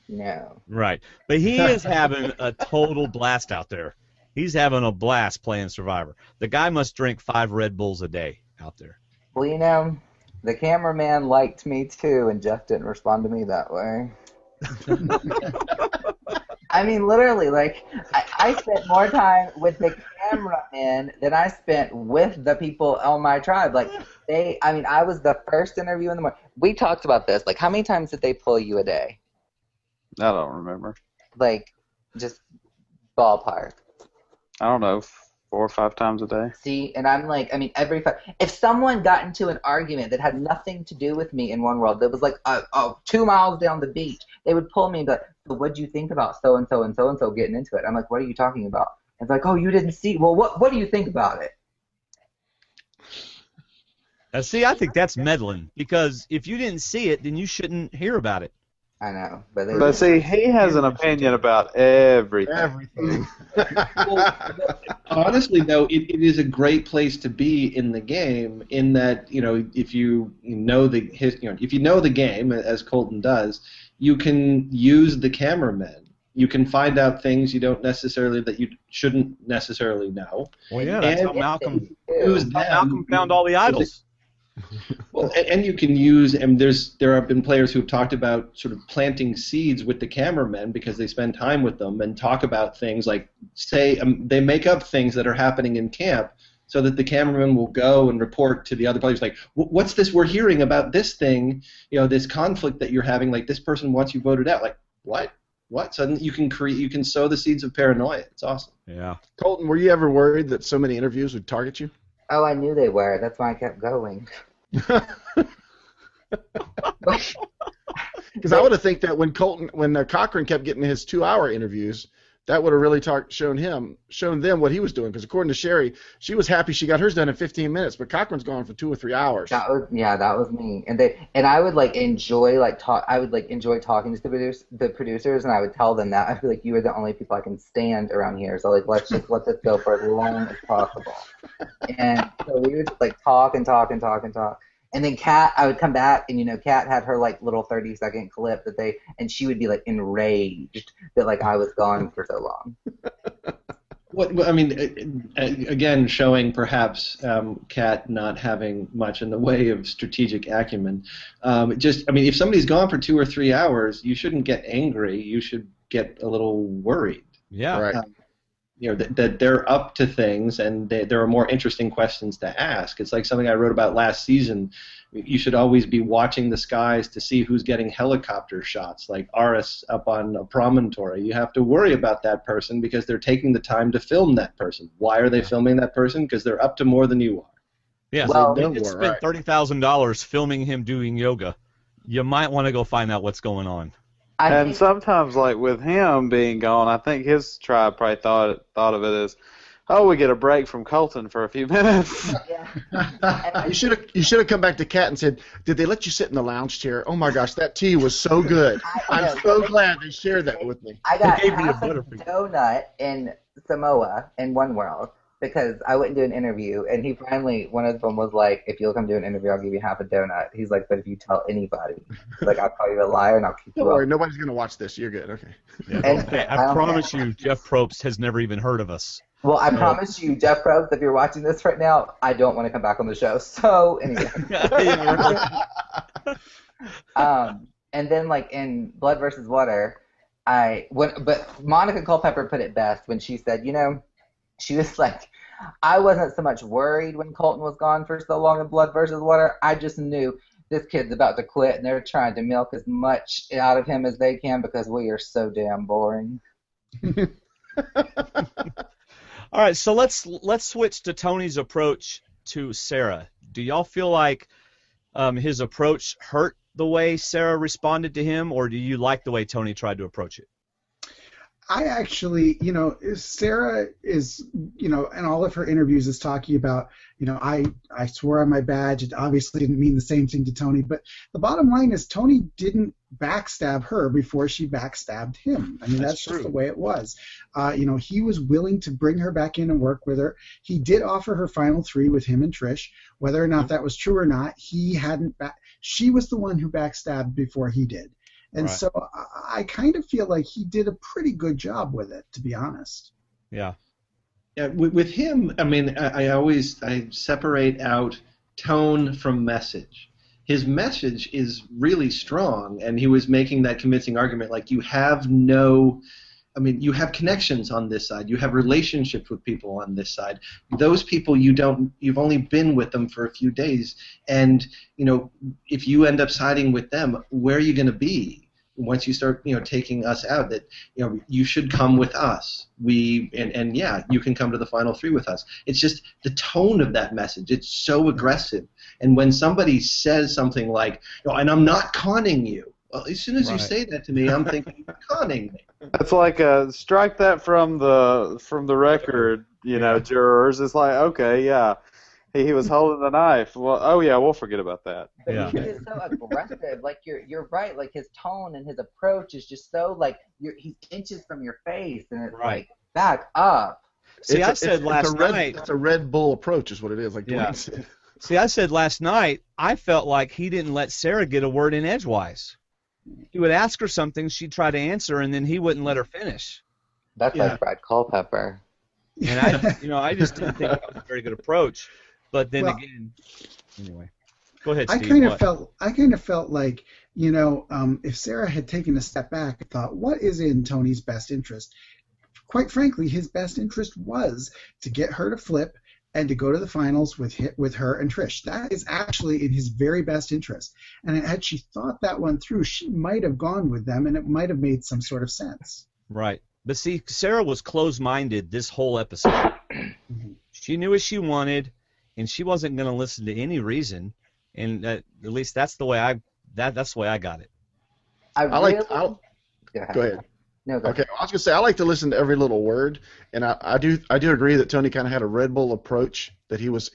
No. Right. But he is having a total blast out there. He's having a blast playing Survivor. The guy must drink 5 Red Bulls a day out there. Well, the cameraman liked me too, and Jeff didn't respond to me that way. I mean, literally, like, I spent more time with the cameraman than I spent with the people on my tribe. Like, I was the first interview in the morning. We talked about this. Like, how many times did they pull you a day? I don't remember. Like, just ballpark. I don't know, 4 or 5 times a day. See, and I'm like, I mean, if someone got into an argument that had nothing to do with me in one world, that was like 2 miles down the beach, they would pull me and be like, so what'd you think about so-and-so and so-and-so getting into it? I'm like, what are you talking about? And it's like, oh, you didn't see. Well, what do you think about it? See, I think that's meddling, because if you didn't see it, then you shouldn't hear about it. I know, but see, he has an opinion about everything. Everything. Well, honestly, though, it is a great place to be in the game. In that, if you know the game, as Colton does, you can use the cameramen. You can find out things that you shouldn't necessarily know. Well, yeah, that's how Malcolm found all the idols. Well, and you can use, and there have been players who have talked about sort of planting seeds with the cameramen because they spend time with them and talk about things like, say, they make up things that are happening in camp so that the cameraman will go and report to the other players, like, what's this we're hearing about this thing, this conflict that you're having, like this person wants you voted out, like, what? So you can sow the seeds of paranoia. It's awesome. Yeah. Colton, were you ever worried that so many interviews would target you? Oh, I knew they were. That's why I kept going. Because I would have think that when Cochran kept getting his 2-hour interviews, that would have really shown them what he was doing. Because according to Sherry, she was happy she got hers done in 15 minutes, but Cochran's gone for 2 or 3 hours. That was me. And I would enjoy talking to the producers, and I would tell them that I'd be like, you are the only people I can stand around here. So let's just let this go for as long as possible. And so we would talk and talk and talk and talk. And then Kat, I would come back, and Kat had her little 30-second clip and she would be enraged that I was gone for so long. I mean, again, showing perhaps Kat not having much in the way of strategic acumen. If somebody's gone for 2 or 3 hours, you shouldn't get angry. You should get a little worried. Yeah. Right. That they're up to things, and there are more interesting questions to ask. It's like something I wrote about last season. You should always be watching the skies to see who's getting helicopter shots, like Aris up on a promontory. You have to worry about that person because they're taking the time to film that person. Why are they filming that person? Because they're up to more than you are. Yeah, well, so you could spend $30,000 filming him doing yoga. You might want to go find out what's going on. And sometimes, with him being gone, I think his tribe probably thought of it as, oh, we get a break from Colton for a few minutes. Yeah. You should have come back to Kat and said, did they let you sit in the lounge chair? Oh my gosh, that tea was so good. I'm so glad they shared that with me. I got half a donut in Samoa in One World because I wouldn't do an interview, and he finally, one of them was like, if you'll come do an interview, I'll give you half a donut. He's like, but if you tell anybody, I'll call you a liar and I'll keep you Don't worry, up. nobody's going to watch this. You're good, okay. Yeah. Hey, I promise you, Jeff Probst has never even heard of us. Well, I promise you, Jeff Probst, if you're watching this right now, I don't want to come back on the show. So, anyway. And then, in Blood versus Water, but Monica Culpepper put it best when she said, she was like, I wasn't so much worried when Colton was gone for so long in Blood versus Water. I just knew this kid's about to quit, and they're trying to milk as much out of him as they can because we are so damn boring. All right, so let's switch to Tony's approach to Sarah. Do y'all feel like his approach hurt the way Sarah responded to him, or do you like the way Tony tried to approach it? I actually, Sarah is, in all of her interviews is talking about, I swore on my badge. It obviously didn't mean the same thing to Tony, but the bottom line is Tony didn't backstab her before she backstabbed him. I mean, that's just the way it was. He was willing to bring her back in and work with her. He did offer her final 3 with him and Trish. Whether or not that was true or not, she was the one who backstabbed before he did. And so I kind of feel like he did a pretty good job with it, to be honest. Yeah. Yeah, with him, I mean, I separate out tone from message. His message is really strong, and he was making that convincing argument, like, you have no I mean, you have connections on this side. You have relationships with people on this side. Those people you've only been with them for a few days, and if you end up siding with them, where are you going to be once you start taking us out? That you should come with us. And yeah, you can come to the final three with us. It's just the tone of that message. It's so aggressive. And when somebody says something like, and I'm not conning you. Well, as soon as you say that to me, I'm thinking you're conning me. It's like strike that from the record, jurors. It's like, okay, yeah, he was holding the knife. Well, oh yeah, we'll forget about that. But he is so aggressive. Like you're right. Like his tone and his approach is just so like he's inches from your face, and it's like back up. See, I said last night. It's a Red Bull approach, is what it is. Like Dwayne said. See, I said last night. I felt like he didn't let Sarah get a word in edgewise. He would ask her something, she'd try to answer, and then he wouldn't let her finish. That's like Brad Culpepper. And I just didn't think that was a very good approach. But then again, anyway, go ahead, Steve. I kind of felt like, if Sarah had taken a step back and thought, what is in Tony's best interest? Quite frankly, his best interest was to get her to flip and to go to the finals with her and Trish. That is actually in his very best interest. And had she thought that one through, she might have gone with them, and it might have made some sort of sense. Right. But see, Sarah was closed-minded this whole episode. She knew what she wanted, and she wasn't going to listen to any reason. And at least that's the way I got it. Go ahead. No, go okay, I was gonna say I like to listen to every little word, and I do agree that Tony kind of had a Red Bull approach. That it was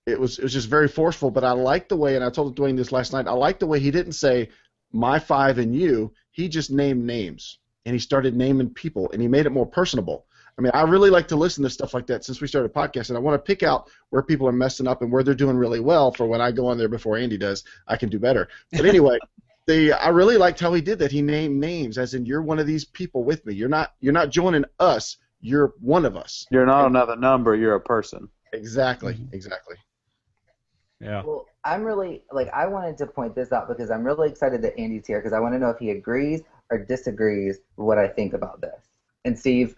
just very forceful. But I like the way, and I told Dwayne this last night. I like the way he didn't say my five and you. He just named names, and he started naming people, and he made it more personable. I mean, I really like to listen to stuff like that since we started podcasting. I want to pick out where people are messing up and where they're doing really well for when I go on there before Andy does. I can do better. But anyway. I really liked how he did that. He named names, as in you're one of these people with me. You're not joining us. You're one of us. You're not another number. You're a person. Exactly. Yeah. Well, I'm really I wanted to point this out because I'm really excited that Andy's here because I want to know if he agrees or disagrees with what I think about this. And Steve,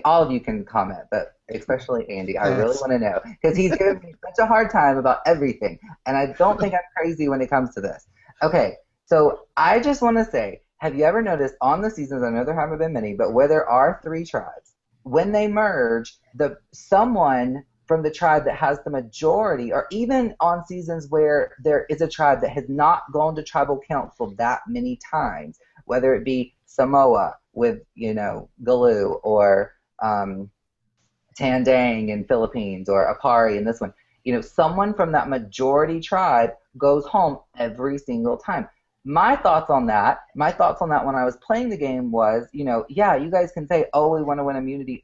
all of you can comment, but especially Andy. I really want to know because he's giving me such a hard time about everything, and I don't think I'm crazy when it comes to this. Okay. So I just want to say, have you ever noticed on the seasons, I know there haven't been many, but where there are three tribes, when they merge, someone from the tribe that has the majority, or even on seasons where there is a tribe that has not gone to tribal council that many times, whether it be Samoa with, Galoo, or Tandang in Philippines, or Apari in this one, someone from that majority tribe goes home every single time. My thoughts on that when I was playing the game was, you guys can say, oh, we want to win immunity,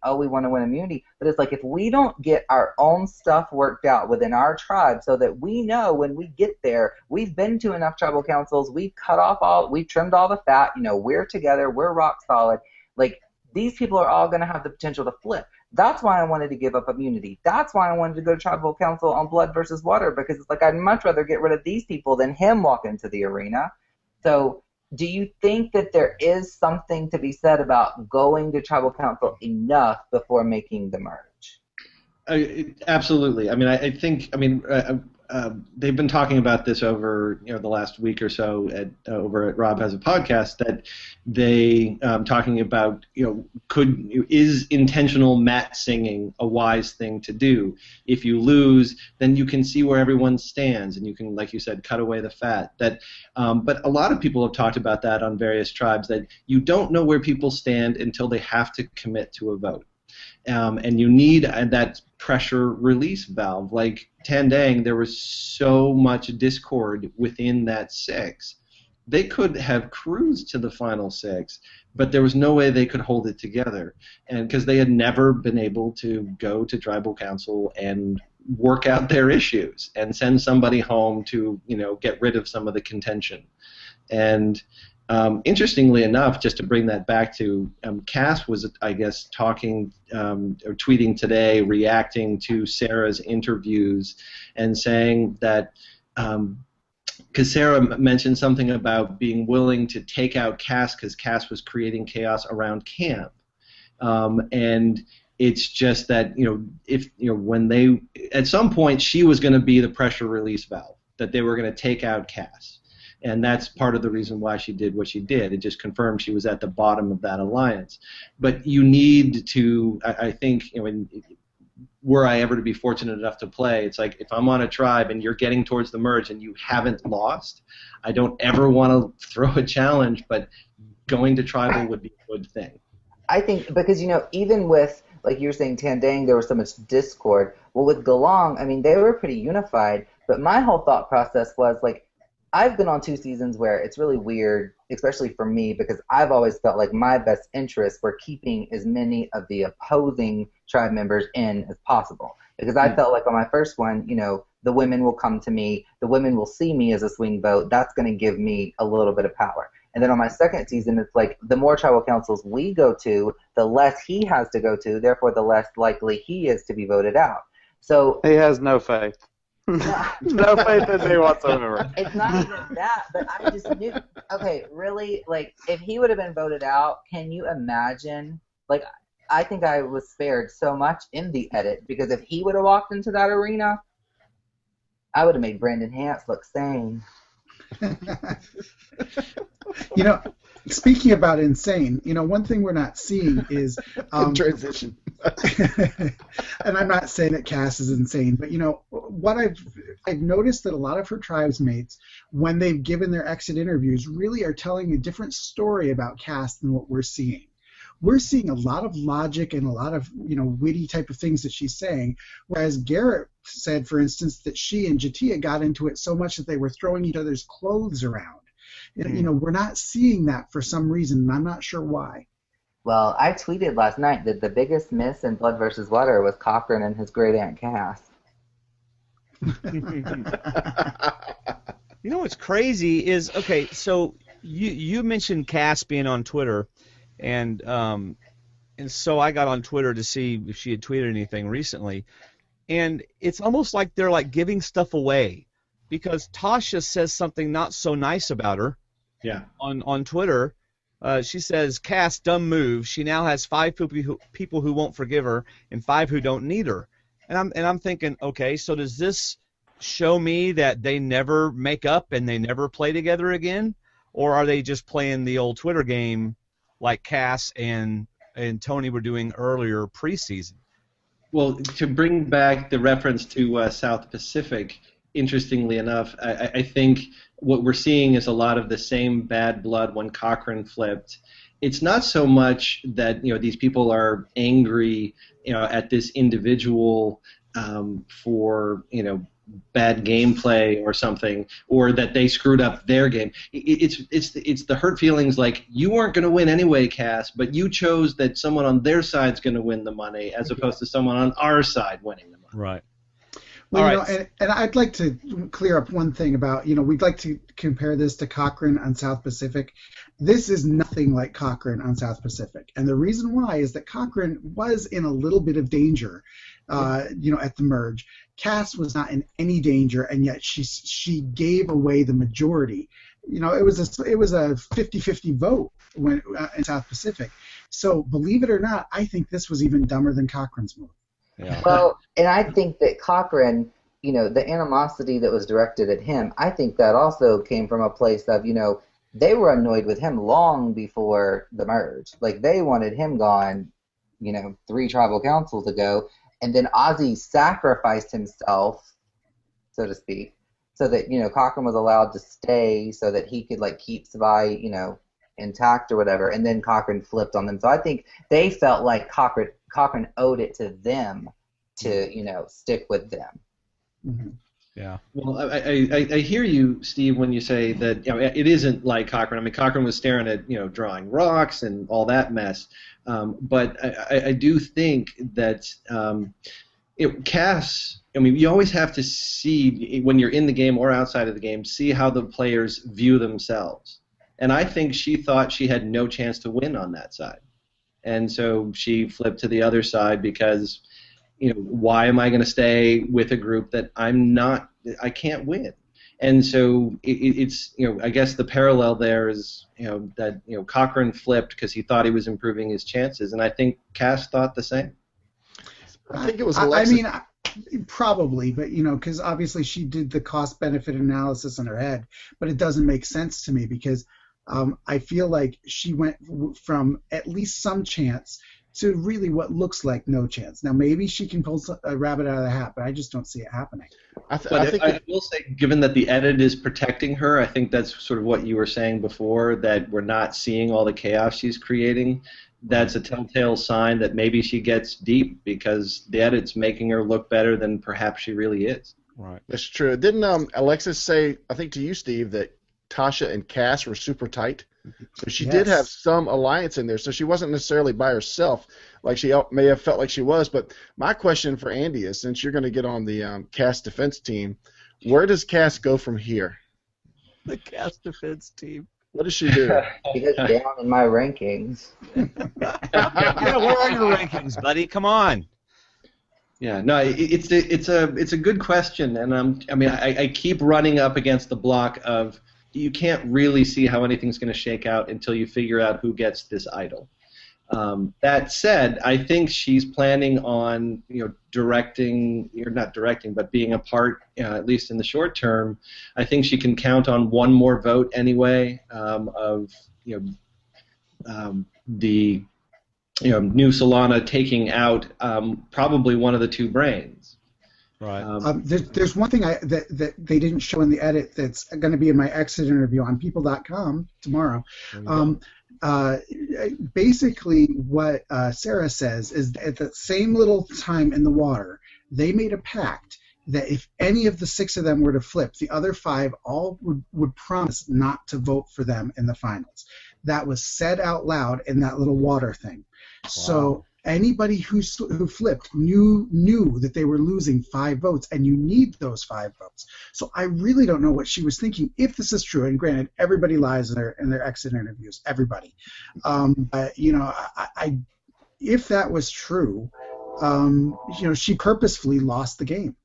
but it's like if we don't get our own stuff worked out within our tribe so that we know when we get there, we've been to enough tribal councils, we've trimmed all the fat, we're together, we're rock solid, like these people are all going to have the potential to flip. That's why I wanted to give up immunity. That's why I wanted to go to tribal council on blood versus water, because it's like I'd much rather get rid of these people than him walk into the arena. So do you think that there is something to be said about going to tribal council enough before making the merge? Absolutely. I think they've been talking about this over the last week or so over at Rob Has a Podcast, that they talking about is intentional mat singing a wise thing to do? If you lose, then you can see where everyone stands, and you can, like you said, cut away the fat. But a lot of people have talked about that on various tribes, that you don't know where people stand until they have to commit to a vote. And you need that pressure release valve. Like Tandang, there was so much discord within that six. They could have cruised to the final six, but there was no way they could hold it together, and because they had never been able to go to tribal council and work out their issues and send somebody home to get rid of some of the contention. And interestingly enough, just to bring that back to Cass was, I guess, talking or tweeting today, reacting to Sarah's interviews and saying that because Sarah mentioned something about being willing to take out Cass because Cass was creating chaos around camp. and it's just that if when they at some point she was going to be the pressure release valve, that they were going to take out Cass. And that's part of the reason why she did what she did. It just confirmed she was at the bottom of that alliance. But you need to, I think, were I ever to be fortunate enough to play, it's like if I'm on a tribe and you're getting towards the merge and you haven't lost, I don't ever want to throw a challenge, but going to tribal would be a good thing. I think because, even with, like you were saying, Tandang, there was so much discord. Well, with Galang, I mean, they were pretty unified, but my whole thought process was, like, I've been on 2 seasons where it's really weird, especially for me, because I've always felt like my best interests were keeping as many of the opposing tribe members in as possible. Because I felt like on my first one, the women will come to me, the women will see me as a swing vote, that's going to give me a little bit of power. And then on my second season, it's like the more tribal councils we go to, the less he has to go to, therefore the less likely he is to be voted out. So he has no faith. No faith in me whatsoever. It's not even that, but I just knew. Okay, really, like, if he would have been voted out, can you imagine? Like, I think I was spared so much in the edit, because if he would have walked into that arena, I would have made Brandon Hance look sane. Speaking about insane, one thing we're not seeing is transition. And I'm not saying that Cass is insane, but what I've noticed that a lot of her tribesmates, when they've given their exit interviews, really are telling a different story about Cass than what we're seeing. We're seeing a lot of logic and a lot of witty type of things that she's saying, whereas Garrett said, for instance, that she and Jatia got into it so much that they were throwing each other's clothes around. We're not seeing that for some reason, and I'm not sure why. Well, I tweeted last night that the biggest miss in Blood vs. Water was Cochran and his great aunt Cass. What's crazy is, okay, so you mentioned Cass being on Twitter, and so I got on Twitter to see if she had tweeted anything recently, and it's almost like they're like giving stuff away, because Tasha says something not so nice about her. Yeah. On Twitter, she says, "Cass, dumb move. She now has 5 people who won't forgive her and 5 who don't need her." And I'm thinking, okay, so does this show me that they never make up and they never play together again, or are they just playing the old Twitter game like Cass and Tony were doing earlier preseason? Well, to bring back the reference to South Pacific, interestingly enough, I think what we're seeing is a lot of the same bad blood when Cochran flipped. It's not so much that these people are angry at this individual for bad gameplay or something, or that they screwed up their game. It's the hurt feelings, like, you weren't going to win anyway, Cass, but you chose that someone on their side's going to win the money as opposed to someone on our side winning the money. Right. Well, and I'd like to clear up one thing about, we'd like to compare this to Cochran on South Pacific. This is nothing like Cochran on South Pacific. And the reason why is that Cochran was in a little bit of danger, at the merge. Cass was not in any danger, and yet she gave away the majority. It was a 50-50 vote when in South Pacific. So believe it or not, I think this was even dumber than Cochran's move. Yeah. Well, and I think that Cochran, the animosity that was directed at him, I think that also came from a place of, they were annoyed with him long before the merge. Like, they wanted him gone, 3 tribal councils ago, and then Ozzy sacrificed himself, so to speak, so that, Cochran was allowed to stay so that he could, keep Savai, intact or whatever, and then Cochran flipped on them. So I think they felt like Cochran owed it to them to, stick with them. Mm-hmm. Yeah. Well, I hear you, Steve, when you say that it isn't like Cochran. I mean, Cochran was staring at drawing rocks and all that mess. But I do think that Cass. I mean, you always have to see, when you're in the game or outside of the game, see how the players view themselves. And I think she thought she had no chance to win on that side. And so she flipped to the other side because, why am I going to stay with a group that I can't win? And so it's, I guess the parallel there is, that, Cochran flipped because he thought he was improving his chances, and I think Cass thought the same. I think it was Alexis. Alexis. Probably, but because obviously she did the cost-benefit analysis in her head, but it doesn't make sense to me because I feel like she went from at least some chance to really what looks like no chance. Now maybe she can pull a rabbit out of the hat, but I just don't see it happening. I will say, given that the edit is protecting her, I think that's sort of what you were saying before, that we're not seeing all the chaos she's creating. That's a telltale sign that maybe she gets deep because the edit's making her look better than perhaps she really is. Right. That's true. Didn't Alexis say, I think to you, Steve, that Tasha and Cass were super tight? So she did have some alliance in there. So she wasn't necessarily by herself like she may have felt like she was. But my question for Andy is, since you're going to get on the Cass defense team, where does Cass go from here? The Cass defense team. What does she do? She gets down in my rankings. Yeah, where are your rankings, buddy? Come on. Yeah, no, it's a good question, and I keep running up against the block of you can't really see how anything's going to shake out until you figure out who gets this idol. That said, I think she's planning on directing, or not directing, but being a part, at least in the short term. I think she can count on one more vote anyway of the new Solana taking out probably one of the two brains. Right. There's one thing that they didn't show in the edit that's going to be in my exit interview on people.com tomorrow. Basically, what Sarah says is that at the same little time in the water, they made a pact that if any of the 6 of them were to flip, the other 5 all would promise not to vote for them in the finals. That was said out loud in that little water thing. Wow. So anybody who flipped knew that they were losing 5 votes, and you need those 5 votes. So I really don't know what she was thinking, if this is true. And granted, everybody lies in their exit interviews, everybody. But if that was true, she purposefully lost the game.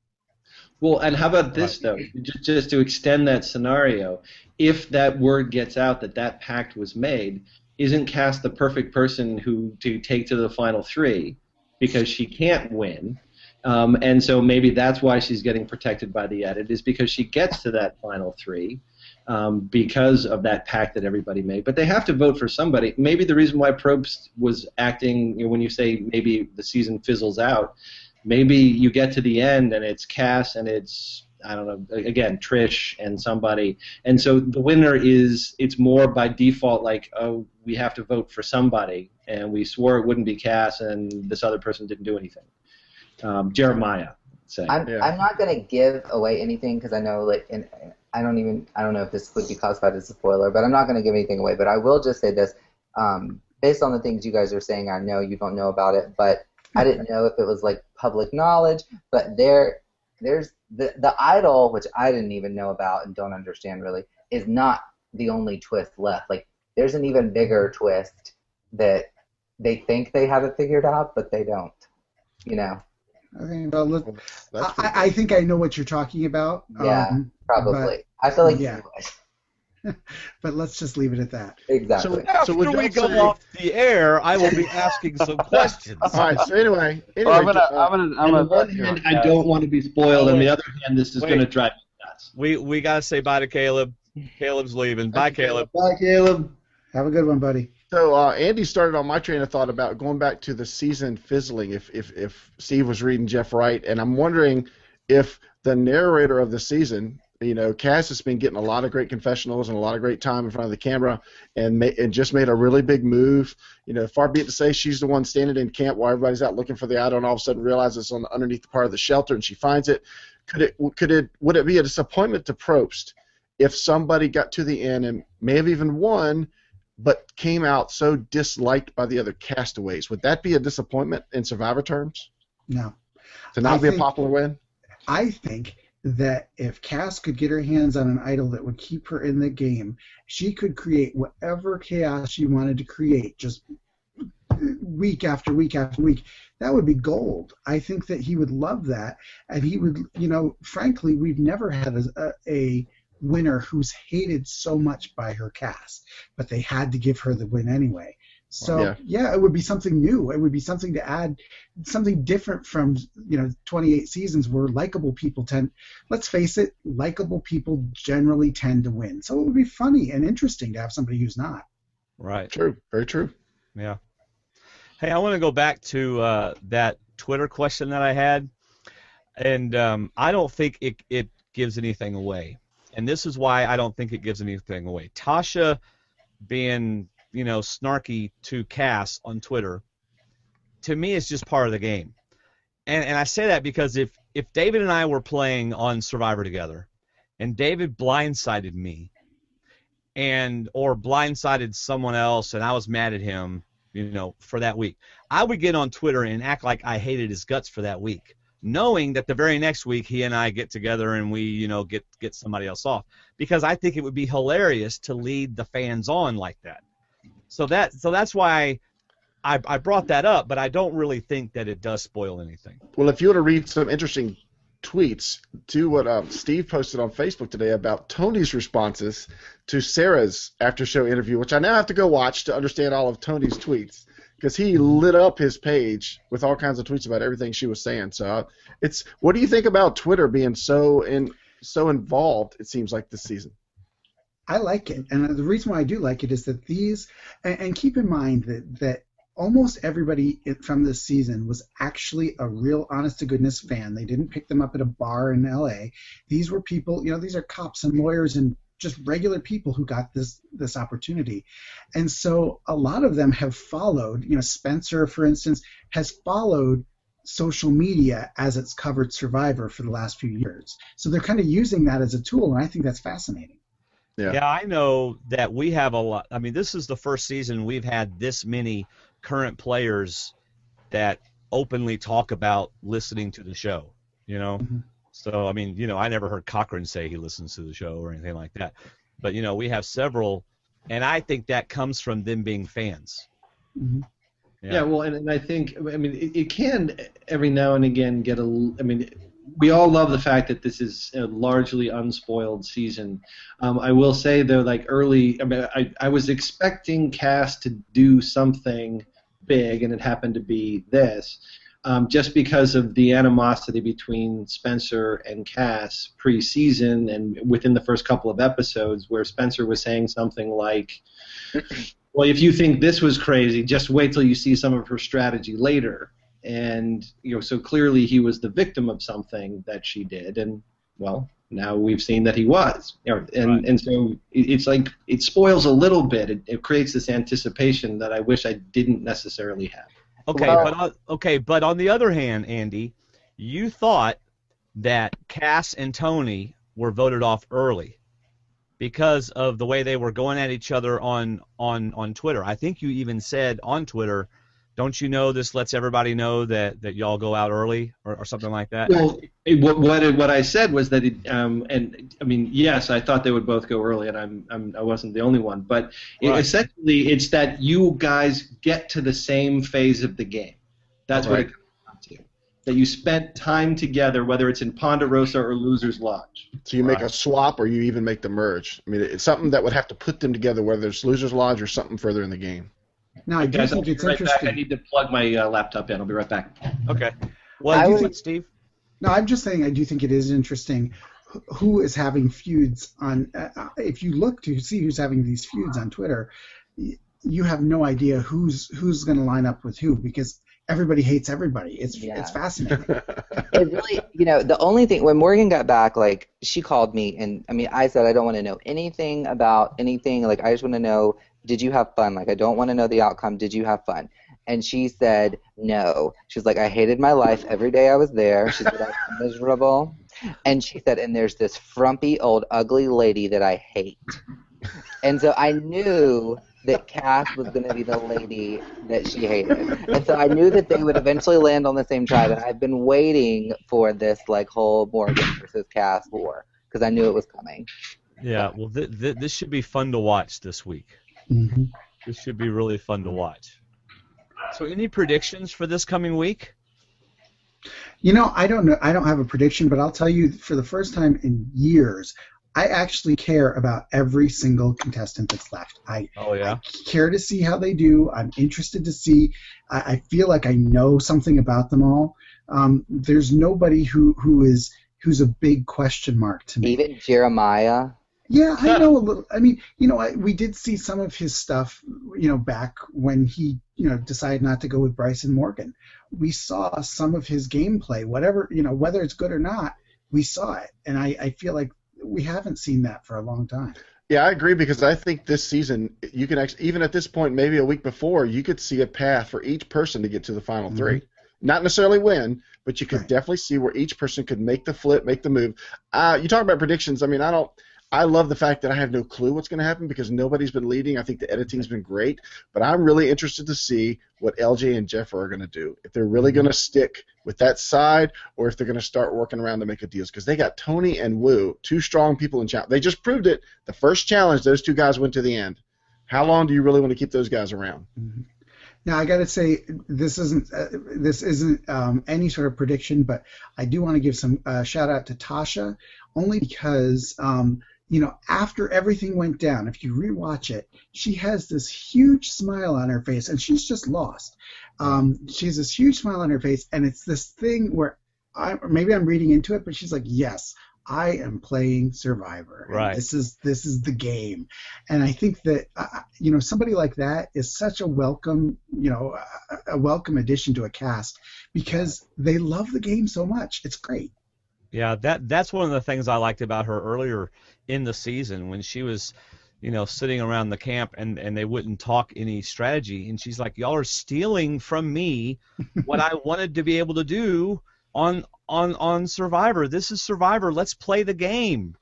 Well, and how about this, though? Just to extend that scenario, if that word gets out that pact was made, isn't Cass the perfect person to take to the final 3 because she can't win? And so maybe that's why she's getting protected by the edit, is because she gets to that final 3 because of that pact that everybody made. But they have to vote for somebody. Maybe the reason why Probst was acting, when you say maybe the season fizzles out, maybe you get to the end and it's Cass and it's, I don't know, again, Trish and somebody. And so the winner it's more by default like, oh, we have to vote for somebody, and we swore it wouldn't be Cass, and this other person didn't do anything. Jeremiah, say. I'm not going to give away anything because I know, I don't know if this would be classified as a spoiler, but I'm not going to give anything away. But I will just say this, based on the things you guys are saying, I know you don't know about it, but I didn't know if it was public knowledge, but there's the idol, which I didn't even know about and don't understand really, is not the only twist left. There's an even bigger twist that they think they have it figured out, but they don't. I think I know what you're talking about. Yeah, probably. I feel like yeah. you would. But let's just leave it at that. Exactly. So when we go off the air, I will be asking some questions. All right. So anyway, on the one hand, I don't want to be spoiled. On the other hand, this is going to drive me nuts. We got to say bye to Caleb. Caleb's leaving. Bye, Caleb. Bye, Caleb. Have a good one, buddy. So Andy started on my train of thought about going back to the season fizzling. If Steve was reading Jeff right, and I'm wondering if the narrator of the season. Cass has been getting a lot of great confessionals and a lot of great time in front of the camera, and just made a really big move. Far be it to say she's the one standing in camp while everybody's out looking for the idol, and all of a sudden realizes it's underneath the part of the shelter, and she finds it. Would it be a disappointment to Probst if somebody got to the end and may have even won, but came out so disliked by the other castaways? Would that be a disappointment in Survivor terms? No. To not be a popular win? I think that if Cass could get her hands on an idol that would keep her in the game, she could create whatever chaos she wanted to create, just week after week after week. That would be gold. I think that he would love that, and he would, frankly, we've never had a winner who's hated so much by her cast, but they had to give her the win anyway. So yeah, it would be something new. It would be something to add, something different from 28 seasons where likable people tend. Let's face it, likable people generally tend to win. So it would be funny and interesting to have somebody who's not. Right. True. Very true. Yeah. Hey, I want to go back to that Twitter question that I had, and I don't think it gives anything away. And this is why I don't think it gives anything away. Tasha being snarky to Cass on Twitter, to me, is just part of the game. And I say that because if David and I were playing on Survivor together, and David blindsided me, or blindsided someone else, and I was mad at him, for that week, I would get on Twitter and act like I hated his guts for that week, knowing that the very next week he and I get together and we, get somebody else off, because I think it would be hilarious to lead the fans on like that. So that's why I brought that up, but I don't really think that it does spoil anything. Well, if you want to read some interesting tweets to what Steve posted on Facebook today about Tony's responses to Sarah's after-show interview, which I now have to go watch to understand all of Tony's tweets, because he lit up his page with all kinds of tweets about everything she was saying. So what do you think about Twitter being so involved, it seems like, this season? I like it, and the reason why I do like it is that and keep in mind that almost everybody from this season was actually a real honest-to-goodness fan. They didn't pick them up at a bar in L.A. These were people, these are cops and lawyers and just regular people who got this opportunity. And so a lot of them have followed, Spencer, for instance, has followed social media as it's covered Survivor for the last few years. So they're kind of using that as a tool, and I think that's fascinating. Yeah, I know that we have a lot. I mean, this is the first season we've had this many current players that openly talk about listening to the show, Mm-hmm. So, I mean, I never heard Cochran say he listens to the show or anything like that. But, we have several, and I think that comes from them being fans. Mm-hmm. Yeah, well, and I think, it can every now and again we all love the fact that this is a largely unspoiled season. I will say, though, I was expecting Cass to do something big, and it happened to be this, just because of the animosity between Spencer and Cass pre-season and within the first couple of episodes, where Spencer was saying something like, well, if you think this was crazy, just wait till you see some of her strategy later. And so clearly he was the victim of something that she did, and well, now we've seen that he was. And so it's like it spoils a little bit. It creates this anticipation that I wish I didn't necessarily have. Okay, but on the other hand, Andy, you thought that Cass and Tony were voted off early because of the way they were going at each other on Twitter. I think you even said on Twitter, don't you know this lets everybody know that y'all go out early or something like that? Well, what I said was that yes, I thought they would both go early, and I wasn't the only one. But essentially, it's that you guys get to the same phase of the game. That's what it comes down to. That you spent time together, whether it's in Ponderosa or Loser's Lodge. So you make a swap, or you even make the merge. I mean, it's something that would have to put them together, whether it's Loser's Lodge or something further in the game. Now, I do think it's interesting. I need to plug my laptop in. I'll be right back. Okay. What do you think, Steve? No, I'm just saying I do think it is interesting who is having feuds on. If you look to see who's having these feuds on Twitter, you have no idea who's going to line up with who, because everybody hates everybody. It's fascinating. It really, the only thing, when Morgan got back, she called me, and I said I don't want to know anything about anything. I just want to know, did you have fun? I don't want to know the outcome. Did you have fun? And she said no. She was like, I hated my life every day I was there. She said I was miserable. And she said, and there's this frumpy old ugly lady that I hate. And so I knew that Cass was going to be the lady that she hated. And so I knew that they would eventually land on the same tribe, and I've been waiting for this whole Morgan versus Cass war, because I knew it was coming. Yeah, well, this should be fun to watch this week. Mm-hmm. This should be really fun to watch. So any predictions for this coming week? I don't know. I don't have a prediction, but I'll tell you, for the first time in years, I actually care about every single contestant that's left. I care to see how they do. I'm interested to see. I feel like I know something about them all. There's nobody who's a big question mark to me. Even Jeremiah. Yeah, I know a little. I mean, we did see some of his stuff, back when he, decided not to go with Bryson Morgan. We saw some of his gameplay, whatever, whether it's good or not, we saw it. And I feel like we haven't seen that for a long time. Yeah, I agree, because I think this season you can actually, even at this point, maybe a week before, you could see a path for each person to get to the final three. Not necessarily win, but you could definitely see where each person could make the flip, make the move. You talk about predictions. I mean, I love the fact that I have no clue what's going to happen because nobody's been leading. I think the editing's been great, but I'm really interested to see what LJ and Jeff are going to do. If they're really going to stick with that side, or if they're going to start working around to make a deal. Because they got Tony and Wu, two strong people in challenge. They just proved it. The first challenge, those two guys went to the end. How long do you really want to keep those guys around? Now I got to say, this isn't any sort of prediction, but I do want to give some shout out to Tasha, only because after everything went down, if you rewatch it, she has this huge smile on her face, and she's just lost. She has this huge smile on her face, and it's this thing where maybe I'm reading into it, but she's like, yes, I am playing Survivor. Right. This is the game, and I think that somebody like that is such a welcome addition to a cast, because they love the game so much. It's great. Yeah, that's one of the things I liked about her earlier in the season, when she was, sitting around the camp and they wouldn't talk any strategy, and she's like, y'all are stealing from me what I wanted to be able to do on Survivor. This is Survivor. Let's play the game.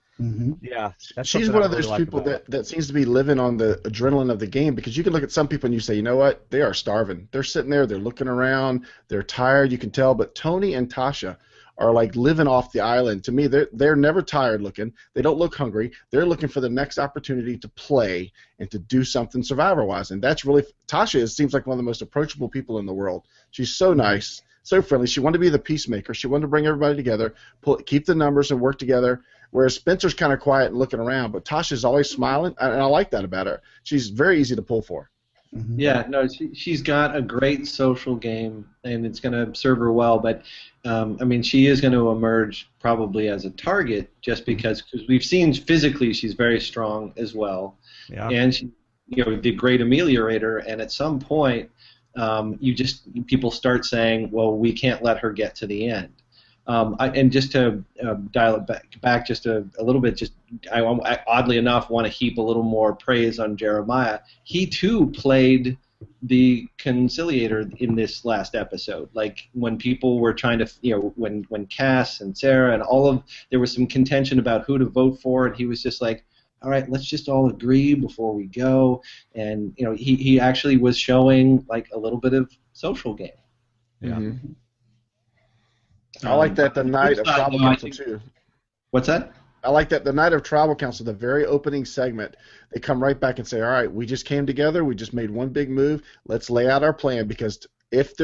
Yeah, she's one of those people that seems to be living on the adrenaline of the game, because you can look at some people and you say, you know what, they are starving. They're sitting there, they're looking around, they're tired, you can tell. But Tony and Tasha are like living off the island. To me, they're never tired looking. They don't look hungry. They're looking for the next opportunity to play and to do something Survivor-wise. And that's really, Tasha seems like one of the most approachable people in the world. She's so nice, so friendly. She wanted to be the peacemaker. She wanted to bring everybody together, keep the numbers and work together. Whereas Spencer's kind of quiet and looking around, but Tasha's always smiling, and I like that about her. She's very easy to pull for. Yeah, no, she's got a great social game, and it's going to serve her well. But she is going to emerge probably as a target, just because we've seen physically she's very strong as well, and she, the great ameliorator. And at some point, people start saying, well, we can't let her get to the end. And just to dial it back just a little bit, I oddly enough want to heap a little more praise on Jeremiah. He too played the conciliator in this last episode. Like when people were trying to, when Cass and Sarah and there was some contention about who to vote for, and he was just like, all right, let's just all agree before we go. And he actually was showing like a little bit of social game. Yeah. I like that the night of Tribal Council too. What's that? I like that the night of Tribal Council, the very opening segment, they come right back and say, all right, we just came together, we just made one big move, let's lay out our plan, because if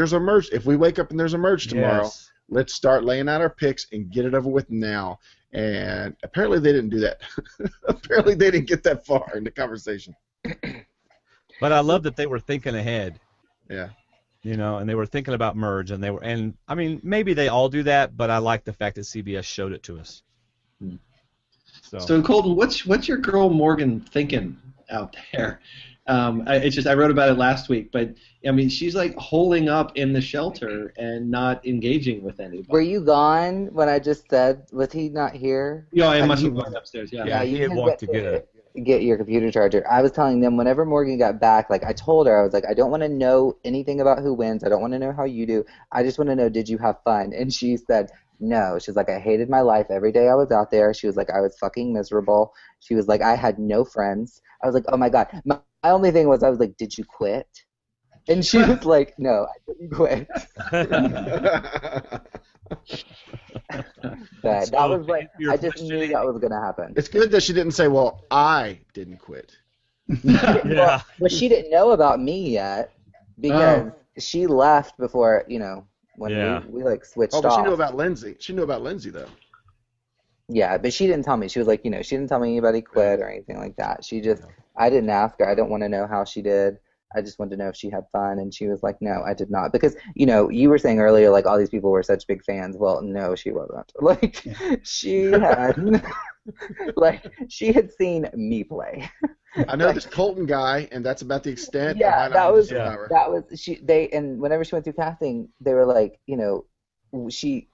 we wake up and there's a merge tomorrow, let's start laying out our picks and get it over with now. And apparently they didn't do that. Apparently they didn't get that far in the conversation. But I love that they were thinking ahead. Yeah. And they were thinking about merge, and maybe they all do that, but I like the fact that CBS showed it to us. So Colton, what's your girl Morgan thinking out there? I wrote about it last week, but she's like holing up in the shelter and not engaging with anybody. Were you gone when I just said? Was he not here? Yeah, I must have gone upstairs. Yeah, he had walked to get it. Get your computer charger. I was telling them whenever Morgan got back, like I told her, I was like, I don't want to know anything about who wins. I don't want to know how you do. I just want to know, did you have fun? And she said, no. She's like, I hated my life every day I was out there. She was like, I was fucking miserable. She was like, I had no friends. I was like, oh my God. My only thing was, I was like, did you quit? And she was like, no, I didn't quit. But that was like, I just knew that was going to happen. It's good that she didn't say, well, I didn't quit. Yeah. Well, she didn't know about me yet, because she left before, when we like switched off. But she knew about Lindsay. She knew about Lindsay, though. Yeah, but she didn't tell me. She was like, she didn't tell me anybody quit or anything like that. She just, I didn't ask her. I don't want to know how she did. I just wanted to know if she had fun, and she was like, no, I did not. Because, you were saying earlier, like, all these people were such big fans. Well, no, she wasn't. Like, she had, like, she had seen me play. I know this Colton guy, and that's about the extent Yeah, of my that knowledge was, of Survivor. that was, and whenever she went through casting, they were like,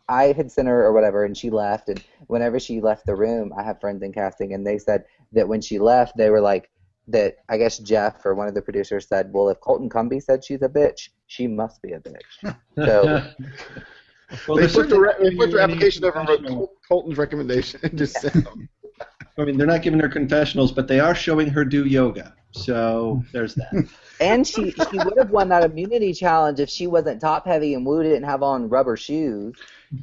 I had sent her or whatever, and she left, and whenever she left the room, I have friends in casting, and they said that when she left, they were like, that I guess Jeff or one of the producers said, well, if Colton Cumbie said she's a bitch, she must be a bitch. So Well, They they're put their application over confessional. Colton's recommendation and just sent them. I mean, they're not giving her confessionals, but they are showing her do yoga. So there's that. and she would have won that immunity challenge if she wasn't top heavy and Wu didn't have on rubber shoes.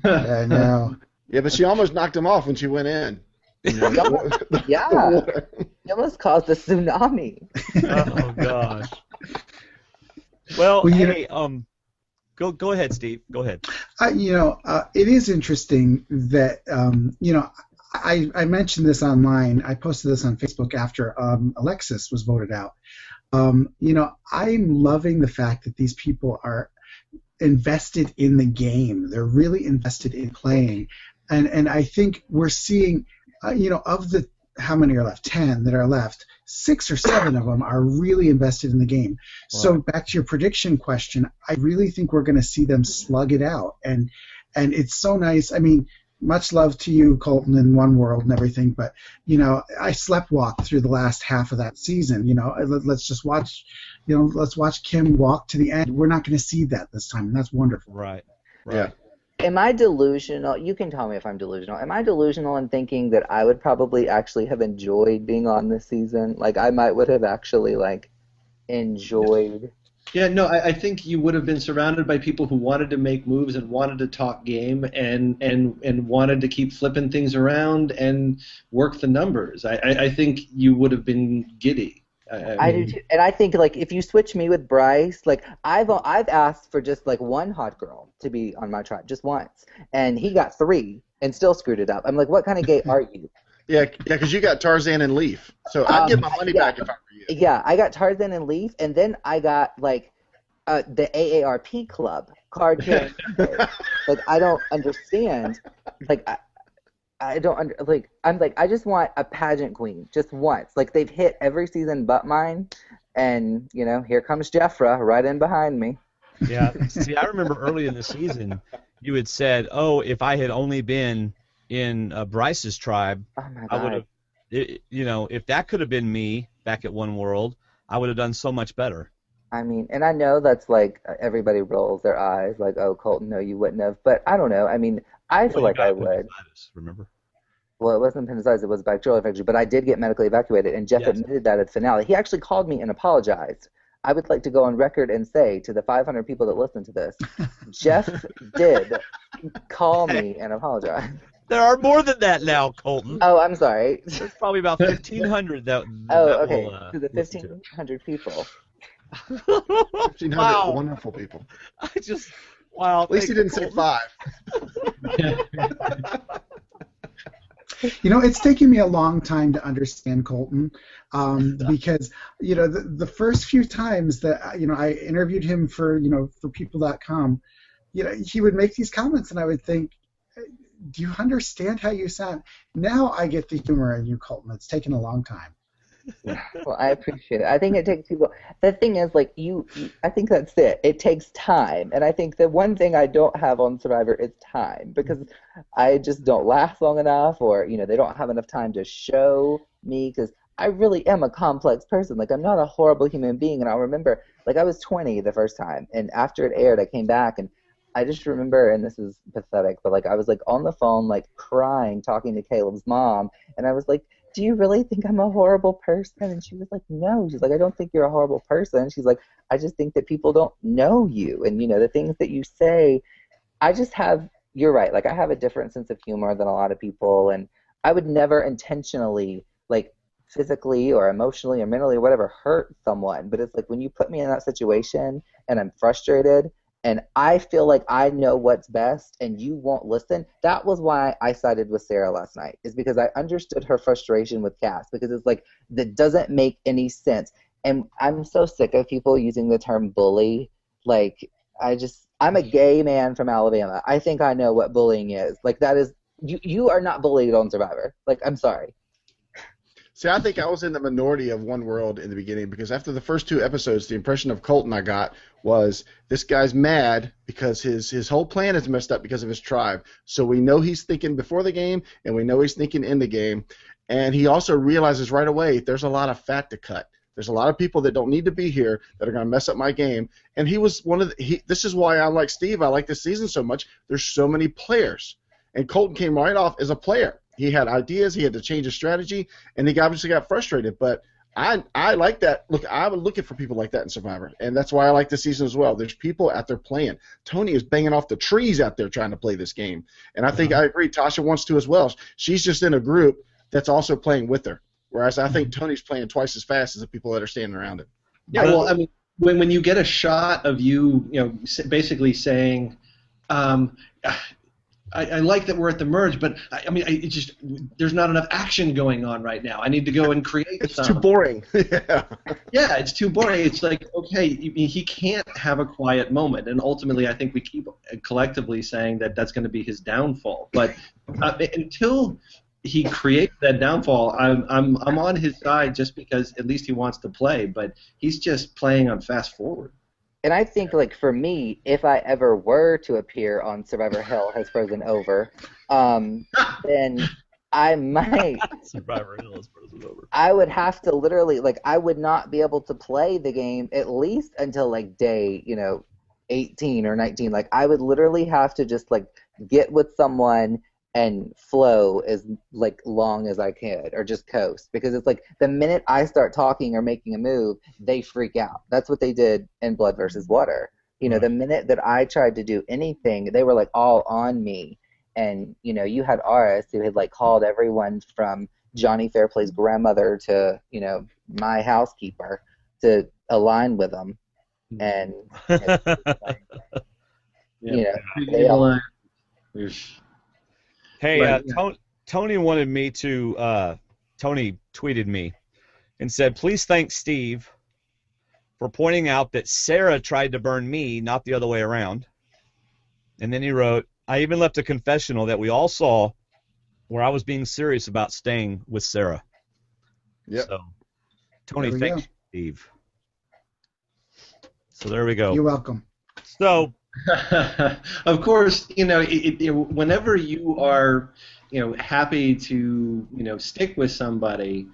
I know. Yeah, but she almost knocked him off when she went in. Yeah, it almost caused a tsunami. Oh gosh. Well, Well, hey, go ahead, Steve. Go ahead. It is interesting that I mentioned this online. I posted this on Facebook after Alexis was voted out. I'm loving the fact that these people are invested in the game. They're really invested in playing, and I think we're seeing, of the how many are left? 10 that are left. 6 or 7 of them are really invested in the game. Right. So back to your prediction question, I really think we're going to see them slug it out, and it's so nice. I mean, much love to you, Colton, in One World and everything, but I sleptwalked through the last half of that season. Let's just watch. Let's watch Kim walk to the end. We're not going to see that this time, and that's wonderful. Right. Yeah. Am I delusional? You can tell me if I'm delusional. Am I delusional in thinking that I would probably actually have enjoyed being on this season? Like, I would have actually, enjoyed... Yeah, no, I think you would have been surrounded by people who wanted to make moves and wanted to talk game and wanted to keep flipping things around and work the numbers. I think you would have been giddy. I do too, and I think if you switch me with Bryce, I've asked for just one hot girl to be on my tribe just once, and he got 3 and still screwed it up. I'm like, what kind of gay are you? Yeah, because you got Tarzan and Leaf, so I'd give my money back if I were you. Yeah, I got Tarzan and Leaf, and then I got the AARP club card carrying. I don't understand. I don't I'm I just want a pageant queen just once. They've hit every season but mine, and here comes Jeffra right in behind me. Yeah. See, I remember early in the season, you had said, "Oh, if I had only been in Bryce's tribe, I would have, if that could have been me back at One World, I would have done so much better." I mean, and I know that's everybody rolls their eyes, oh, Colton, no, you wouldn't have. But I don't know. I mean, I feel like I would. Remember? Well, it wasn't appendicitis, it was bacterial infection, but I did get medically evacuated, and Jeff admitted that at the finale. He actually called me and apologized. I would like to go on record and say to the 500 people that listen to this, Jeff did call me and apologize. There are more than that now, Colton. Oh, I'm sorry. There's probably about 1,500 that. Okay. Will, to the 1,500 people. 1,500 wonderful people. Wow. At least he didn't say 5. It's taken me a long time to understand Colton, because the first few times that I interviewed him for people.com, he would make these comments, and I would think, do you understand how you sound? Now I get the humor in you, Colton. It's taken a long time. Well, I appreciate it. I think it takes people. The thing is, I think that's it. It takes time, and I think the one thing I don't have on Survivor is time, because I just don't last long enough, or they don't have enough time to show me, because I really am a complex person. I'm not a horrible human being, and I remember, I was 20 the first time, and after it aired, I came back, and I just remember, and this is pathetic, but I was on the phone, crying, talking to Caleb's mom, and I was like, do you really think I'm a horrible person? And she was like, no. She's like, I don't think you're a horrible person. She's like, I just think that people don't know you. And, the things that you say, I just have, you're right. I have a different sense of humor than a lot of people. And I would never intentionally, physically or emotionally or mentally or whatever, hurt someone. But it's when you put me in that situation and I'm frustrated and I feel like I know what's best and you won't listen. That was why I sided with Sarah last night, is because I understood her frustration with Cass, because it's like, that doesn't make any sense. And I'm so sick of people using the term bully. Like, I'm a gay man from Alabama. I think I know what bullying is. Like, that is, you are not bullied on Survivor. Like, I'm sorry. See, I think I was in the minority of One World in the beginning, because after the first 2 episodes, the impression of Colton I got was, this guy's mad because his whole plan is messed up because of his tribe. So we know he's thinking before the game, and we know he's thinking in the game. And he also realizes right away there's a lot of fat to cut. There's a lot of people that don't need to be here that are going to mess up my game. And he was one of the, this is why I like Steve. I like this season so much. There's so many players. And Colton came right off as a player. He had ideas. He had to change his strategy, and he obviously got frustrated. But I like that. Look, I was looking for people like that in Survivor, and that's why I like this season as well. There's people out there playing. Tony is banging off the trees out there trying to play this game, and I think I agree. Tasha wants to as well. She's just in a group that's also playing with her, whereas I think Tony's playing twice as fast as the people that are standing around him. Yeah, well, I mean, when you get a shot of you know, basically saying, I like that we're at the merge, but I mean, it just, there's not enough action going on right now. I need to go and create It's something. too boring. Yeah. Yeah, it's too boring. It's like, okay, he can't have a quiet moment, and ultimately, I think we keep collectively saying that that's going to be his downfall. But until he creates that downfall, I'm on his side, just because at least he wants to play. But he's just playing on fast forward. And I think, like, for me, if I ever were to appear on Survivor Hell Has Frozen Over, then I might. Survivor Hell Has Frozen Over. I would have to literally, like, I would not be able to play the game at least until, like, day, 18 or 19. Like, I would literally have to just, like, get with someone and flow as, like, long as I could, or just coast, because it's like the minute I start talking or making a move, they freak out. That's what they did in Blood versus Water. Right. The minute that I tried to do anything, they were like all on me. And you had Aris, who had like called everyone from Johnny Fairplay's grandmother to my housekeeper to align with them, and they all. Hey, Right, Tony wanted me to. Tony tweeted me and said, "Please thank Steve for pointing out that Sarah tried to burn me, not the other way around." And then he wrote, "I even left a confessional that we all saw, where I was being serious about staying with Sarah." Yep. So, Tony, There we thanks, Steve. So there we go. You're welcome. So. Of course, whenever you are, happy to, stick with somebody,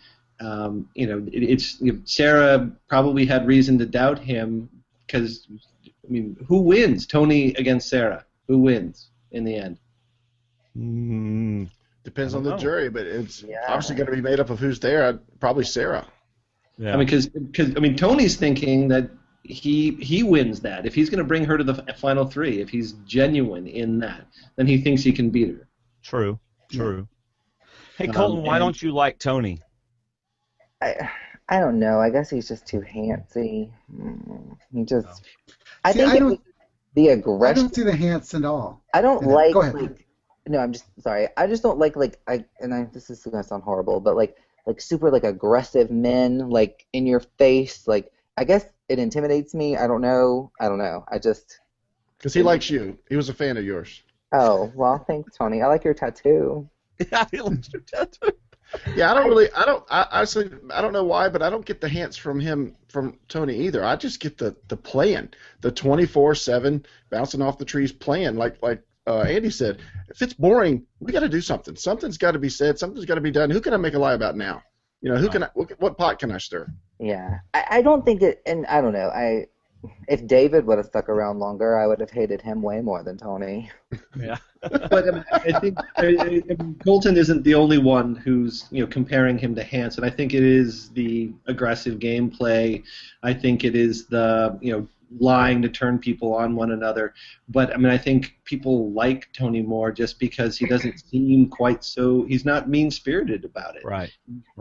Sarah probably had reason to doubt him, because, I mean, who wins? Tony against Sarah. Who wins in the end? Depends on the know. jury, but it's obviously going to be made up of who's there. Probably Sarah. Yeah. I mean, because Tony's thinking that he wins that. If he's going to bring her to the final 3, if he's genuine in that, then he thinks he can beat her. True. Hey, Colton, why don't you like Tony? I don't know. I guess he's just too handsy. He just. I See, think I it don't- was the I aggression. don't see the hands at all. I don't Yeah, like. go ahead. No, I'm just sorry. I just don't like this is gonna sound horrible, but like super like aggressive men, like in your face. Like, I guess it intimidates me. I don't know. I just. Because he likes you. He was a fan of yours. Oh well, thanks, Tony. I like your tattoo. Yeah, he likes your tattoo. Yeah, I don't know why, but I don't get the hints from Tony either. I just get the playing, the 24/7 bouncing off the trees playing, like Andy said. If it's boring, we got to do something. Something's got to be said. Something's got to be done. Who can I make a lie about now? What pot can I stir? Yeah, I don't think it, and I don't know. If David would have stuck around longer, I would have hated him way more than Tony. Yeah. But I think Colton isn't the only one who's comparing him to Hanson. I think it is the aggressive gameplay. I think it is the lying to turn people on one another. But I mean, I think people like Tony more just because he doesn't seem quite so. He's not mean-spirited about it. Right.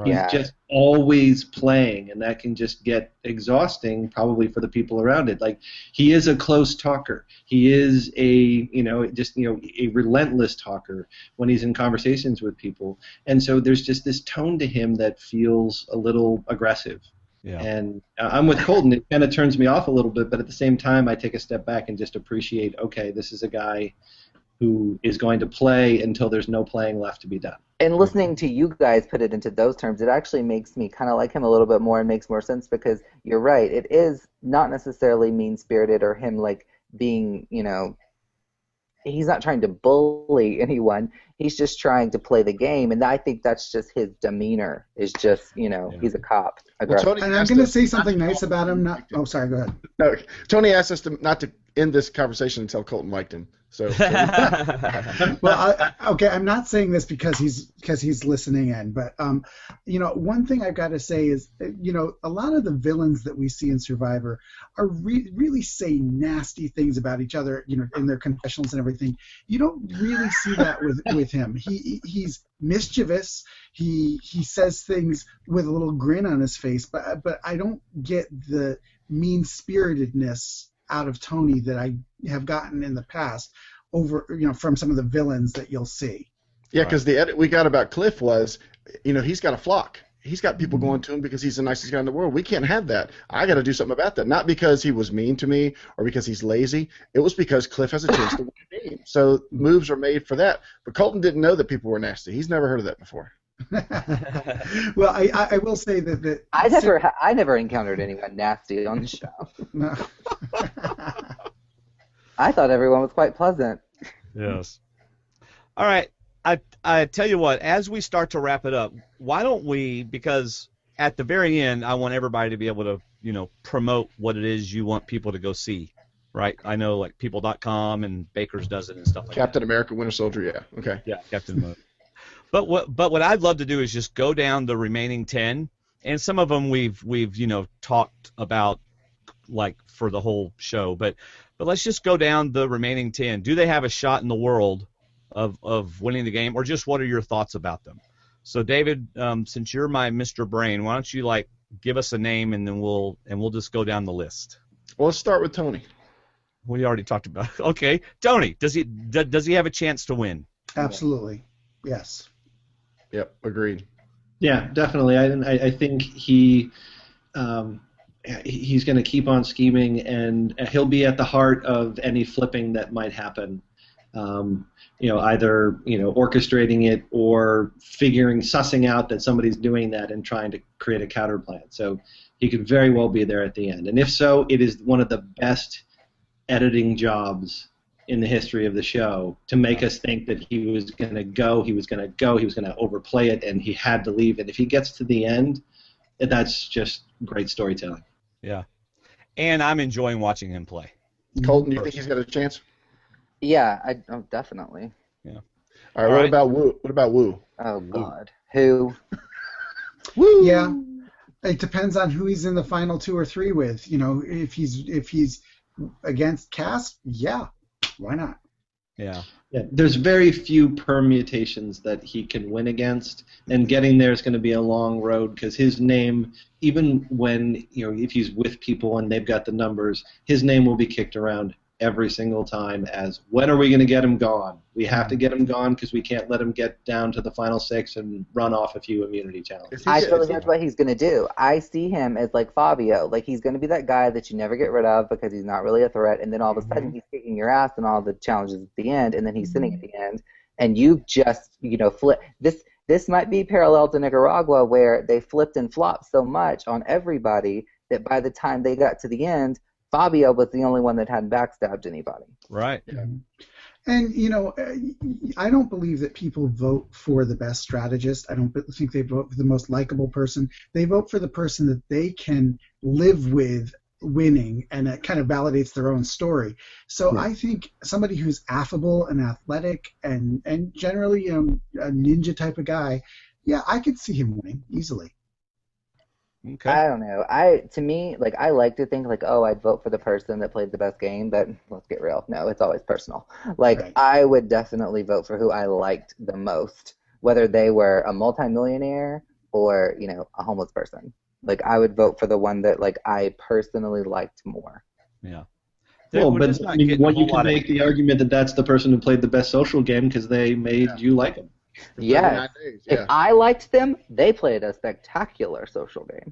He's just always playing, and that can just get exhausting, probably for the people around it. Like, he is a close talker. He is a a relentless talker when he's in conversations with people, and so there's just this tone to him that feels a little aggressive. Yeah. And I'm with Colton. It kind of turns me off a little bit, but at the same time, I take a step back and just appreciate, okay, this is a guy who is going to play until there's no playing left to be done. And listening to you guys put it into those terms, it actually makes me kind of like him a little bit more and makes more sense, because you're right. It is not necessarily mean-spirited or him like being, he's not trying to bully anyone. He's just trying to play the game, and I think that's just his demeanor. Is just, he's a cop. Well, Tony, and I'm going to say something nice about him. Oh, sorry. Go ahead. No, Tony asked us not to end this conversation until Colton liked him. So. Well, okay. I'm not saying this because he's listening in, but one thing I've got to say is, a lot of the villains that we see in Survivor are really saying nasty things about each other, in their confessionals and everything. You don't really see that with him. He's mischievous. He says things with a little grin on his face, but I don't get the mean-spiritedness out of Tony that I have gotten in the past from some of the villains that you'll see. Yeah, because the edit we got about Cliff was, he's got a flock. He's got people going to him because he's the nicest guy in the world. We can't have that. I got to do something about that. Not because he was mean to me or because he's lazy. It was because Cliff has a chance to win the game. So moves are made for that. But Colton didn't know that people were nasty. He's never heard of that before. Well, I will say that I never encountered anyone nasty on the show. No. I thought everyone was quite pleasant. Yes. All right. I tell you what, as we start to wrap it up, why don't we, because at the very end, I want everybody to be able to, promote what it is you want people to go see, right? I know, like, people.com and Baker's does it and stuff like Captain America, Winter Soldier, yeah. Okay. Yeah, Captain America. But what I'd love to do is just go down the remaining 10, and some of them we've talked about, like, for the whole show, but let's just go down the remaining 10. Do they have a shot in the world of winning the game, or just what are your thoughts about them? So David, since you're my Mr. Brain, why don't you give us a name, and then we'll just go down the list. Well, let's start with Tony. We already talked about it. Okay, Tony, does he have a chance to win? Absolutely, yes. Yep, agreed. Yeah, definitely. I think he's going to keep on scheming, and he'll be at the heart of any flipping that might happen. Either orchestrating it or sussing out that somebody's doing that and trying to create a counter plan. So he could very well be there at the end, and if so, it is one of the best editing jobs in the history of the show to make us think that he was going to overplay it, and he had to leave. And if he gets to the end, that's just great storytelling. Yeah, and I'm enjoying watching him play. Colton, do you think he's got a chance? Yeah, definitely. Yeah. All right. What about Wu? What about Wu? Oh God, who? Woo! Yeah, it depends on who he's in the final 2 or 3 with. If he's against Cass, yeah, why not? Yeah. Yeah, there's very few permutations that he can win against, and getting there is going to be a long road because his name, even when if he's with people and they've got the numbers, his name will be kicked around every single time as, when are we going to get him gone? We have to get him gone because we can't let him get down to the final 6 and run off a few immunity challenges. I feel like that's what he's going to do. I see him as like Fabio. Like, he's going to be that guy that you never get rid of because he's not really a threat, and then all of a sudden he's kicking your ass in all the challenges at the end, and then he's sitting at the end, and you've just, flipped. This might be parallel to Nicaragua, where they flipped and flopped so much on everybody that by the time they got to the end, Fabio was the only one that hadn't backstabbed anybody. Right. Yeah. And, I don't believe that people vote for the best strategist. I don't think they vote for the most likable person. They vote for the person that they can live with winning, and it kind of validates their own story. So I think somebody who's affable and athletic and generally a ninja type of guy, yeah, I could see him winning easily. Okay. I don't know. To me, like, I like to think like, oh, I'd vote for the person that played the best game, but let's get real. No, it's always personal. Like, Right. I would definitely vote for who I liked the most, whether they were a multimillionaire or, a homeless person. Like, I would vote for the one that, like, I personally liked more. Yeah. Well, We're but just not I mean, getting a you whole can lot of- make the argument that that's the person who played the best social game because they made you like them. For Yes. 39 days, If yeah. I liked them, they played a spectacular social game.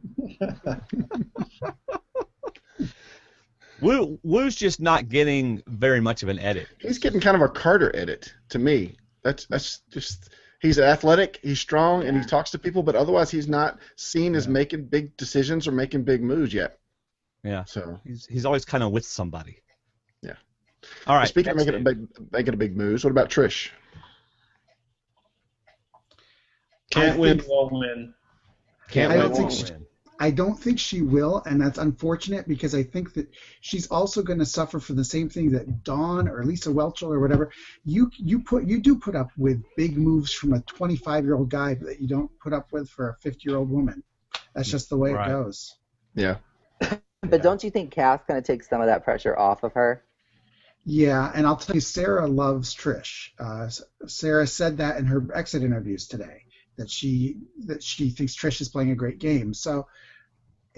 Woo's just not getting very much of an edit. He's getting kind of a Carter edit to me. That's just he's athletic, he's strong, and he talks to people, but otherwise he's not seen as making big decisions or making big moves yet. Yeah. So He's always kind of with somebody. Yeah. All right. Speaking of making a big moves, what about Trish? Can't win, won't win. Can't I win, don't think won't she- win. I don't think she will, and that's unfortunate because I think that she's also going to suffer from the same thing that Dawn or Lisa Welchel or whatever. You do put up with big moves from a 25-year-old guy that you don't put up with for a 50-year-old woman. That's just the way it goes. Yeah. But don't you think Cass kind of takes some of that pressure off of her? Yeah, and I'll tell you, Sarah loves Trish. Sarah said that in her exit interviews today, that she thinks Trish is playing a great game. So,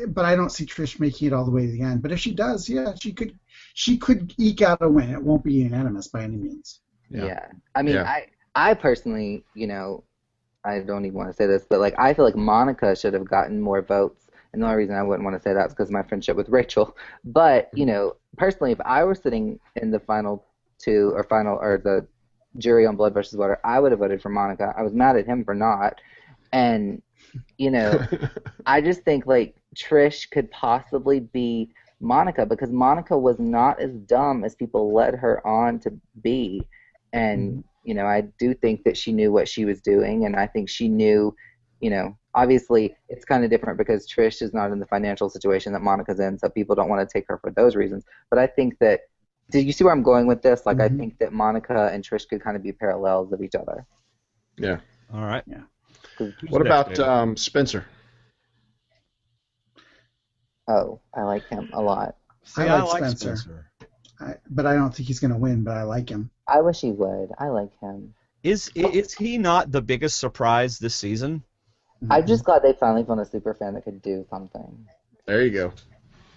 but I don't see Trish making it all the way to the end. But if she does, yeah, she could eke out a win. It won't be unanimous by any means. Yeah. I mean, I personally, I don't even want to say this, but like I feel like Monica should have gotten more votes. And the only reason I wouldn't want to say that is because of my friendship with Rachel. But, personally, if I were sitting in the final two or the jury on Blood versus Water, I would have voted for Monica. I was mad at him for not. And, I just think like Trish could possibly be Monica because Monica was not as dumb as people led her on to be. And, I do think that she knew what she was doing. And I think she knew, obviously it's kind of different because Trish is not in the financial situation that Monica's in. So people don't want to take her for those reasons. But I think that, do you see where I'm going with this? Like, I think that Monica and Trish could kind of be parallels of each other. Yeah. All right. Yeah. What about Spencer? Oh, I like him a lot. See, I like Spencer. But I don't think he's going to win, but I like him. I wish he would. I like him. Is he not the biggest surprise this season? I'm just glad they finally found a super fan that could do something. There you go.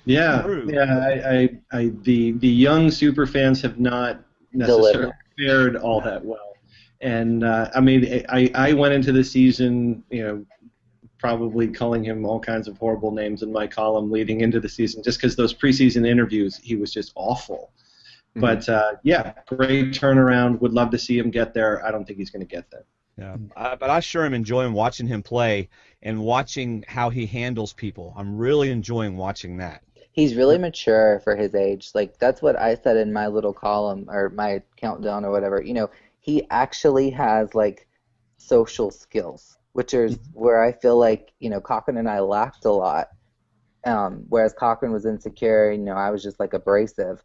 Yeah, True. yeah. The young super fans have not necessarily fared all that well, and I mean, I went into the season, probably calling him all kinds of horrible names in my column leading into the season, just because those preseason interviews, he was just awful. But yeah, great turnaround. Would love to see him get there. I don't think he's going to get there. Yeah, but I sure am enjoying watching him play and watching how he handles people. I'm really enjoying watching that. He's really mature for his age. Like, that's what I said in my little column or my countdown or whatever. He actually has, like, social skills, which is where I feel like, Cochran and I lacked a lot. Whereas Cochran was insecure, I was just, like, abrasive.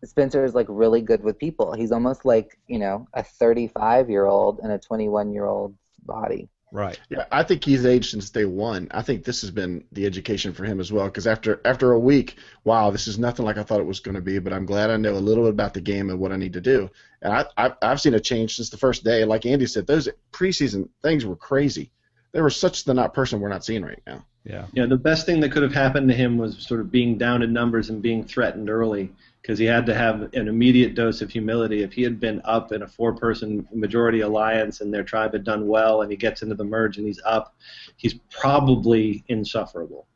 Spencer is, like, really good with people. He's almost like, a 35-year-old in a 21-year-old's body. Right. Yeah, I think he's aged since day one. I think this has been the education for him as well. Because after a week, wow, this is nothing like I thought it was going to be. But I'm glad I know a little bit about the game and what I need to do. And I've seen a change since the first day. Like Andy said, those preseason things were crazy. They were such the not person we're not seeing right now. Yeah. Yeah, the best thing that could have happened to him was sort of being down in numbers and being threatened early, because he had to have an immediate dose of humility. If he had been up in a 4-person majority alliance and their tribe had done well and he gets into the merge and he's up, he's probably insufferable.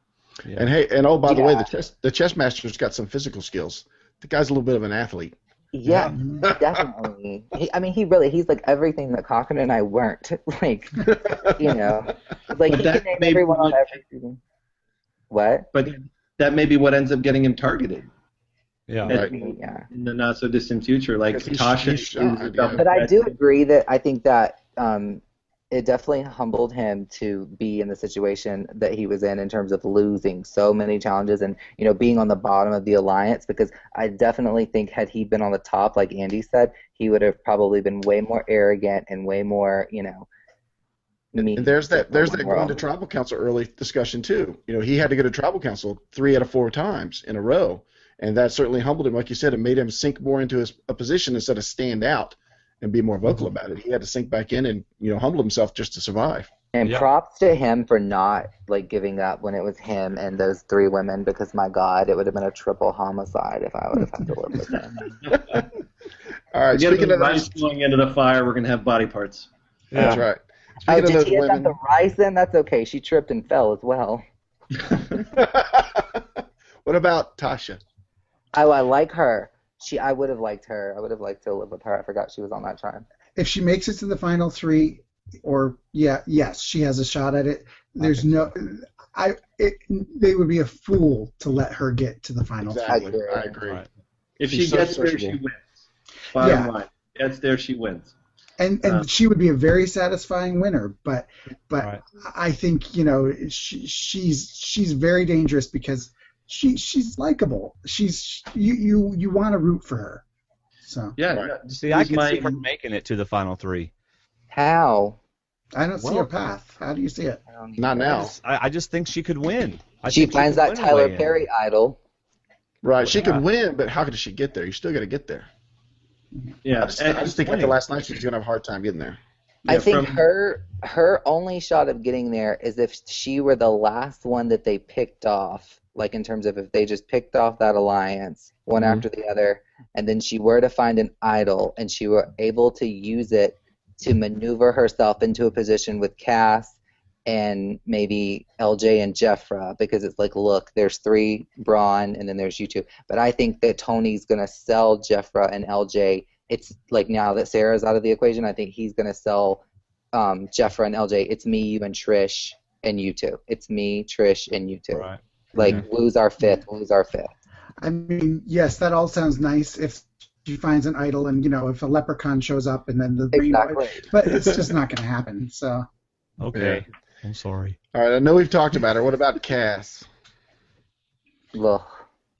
Yeah. And hey, and oh, by the way, the chess master's got some physical skills. The guy's a little bit of an athlete. Yeah, definitely. He's like everything that Cochran and I weren't. Like, like he can name everyone on every season. What? But that may be what ends up getting him targeted. Yeah. Yeah. In the not so distant future, like Because Tasha. But I do agree that I think that it definitely humbled him to be in the situation that he was in terms of losing so many challenges and, being on the bottom of the alliance, because I definitely think had he been on the top, like Andy said, he would have probably been way more arrogant and way more, me. And there's that one going world. to tribal council early discussion too. He had to go to tribal council 3 out of 4 times in a row, and that certainly humbled him. Like you said, it made him sink more into a position instead of stand out and be more vocal about it. He had to sink back in and humble himself just to survive. And props to him for not giving up when it was him and those 3 women, because my God, it would have been a triple homicide if I would have had to live with him. All right, speaking of rice going into the fire, we're gonna have body parts. That's right. Oh, Speaking of did those she have women, the rice in? That's okay. She tripped and fell as well. what about Tasha? Oh, I like her. I would have liked her. I would have liked to live with her. I forgot she was on that tribe. If she makes it to the final 3, yes, she has a shot at it. There's they would be a fool to let her get to the final 3. Exactly. I agree. Right. If She's she so gets there, she sociable. wins. Bottom line, gets there, she wins. And she would be a very satisfying winner, but Right. I think she's very dangerous because she's likable. You want to root for her. So Yeah. Right. no, See, I she's can see her making it to the final 3. How? I don't see a path. How do you see it? I don't Not know. now. I just think she could win. She finds that Tyler Perry idol. Right. She could win, but how could she get there? You still got to get there. Yeah. I just think after last night she's going to have a hard time getting there. I think from- her only shot of getting there is if she were the last one that they picked off, like in terms of if they just picked off that alliance one after the other, and then she were to find an idol and she were able to use it to maneuver herself into a position with Cass and maybe LJ and Jeffra, because it's like, look, there's 3 Brawn and then there's you 2. But I think that Tony's going to sell Jeffra and LJ. It's like now that Sarah's out of the equation, I think he's going to sell Jeffra and LJ. It's me, you, and Trish, and you 2. It's me, Trish, and you 2. Right. Lose our fifth. I mean, yes, that all sounds nice if she finds an idol and if a leprechaun shows up and then the Exactly. but it's just not going to happen. So Okay. I'm sorry. All right. I know we've talked about her. What about Cass? Look.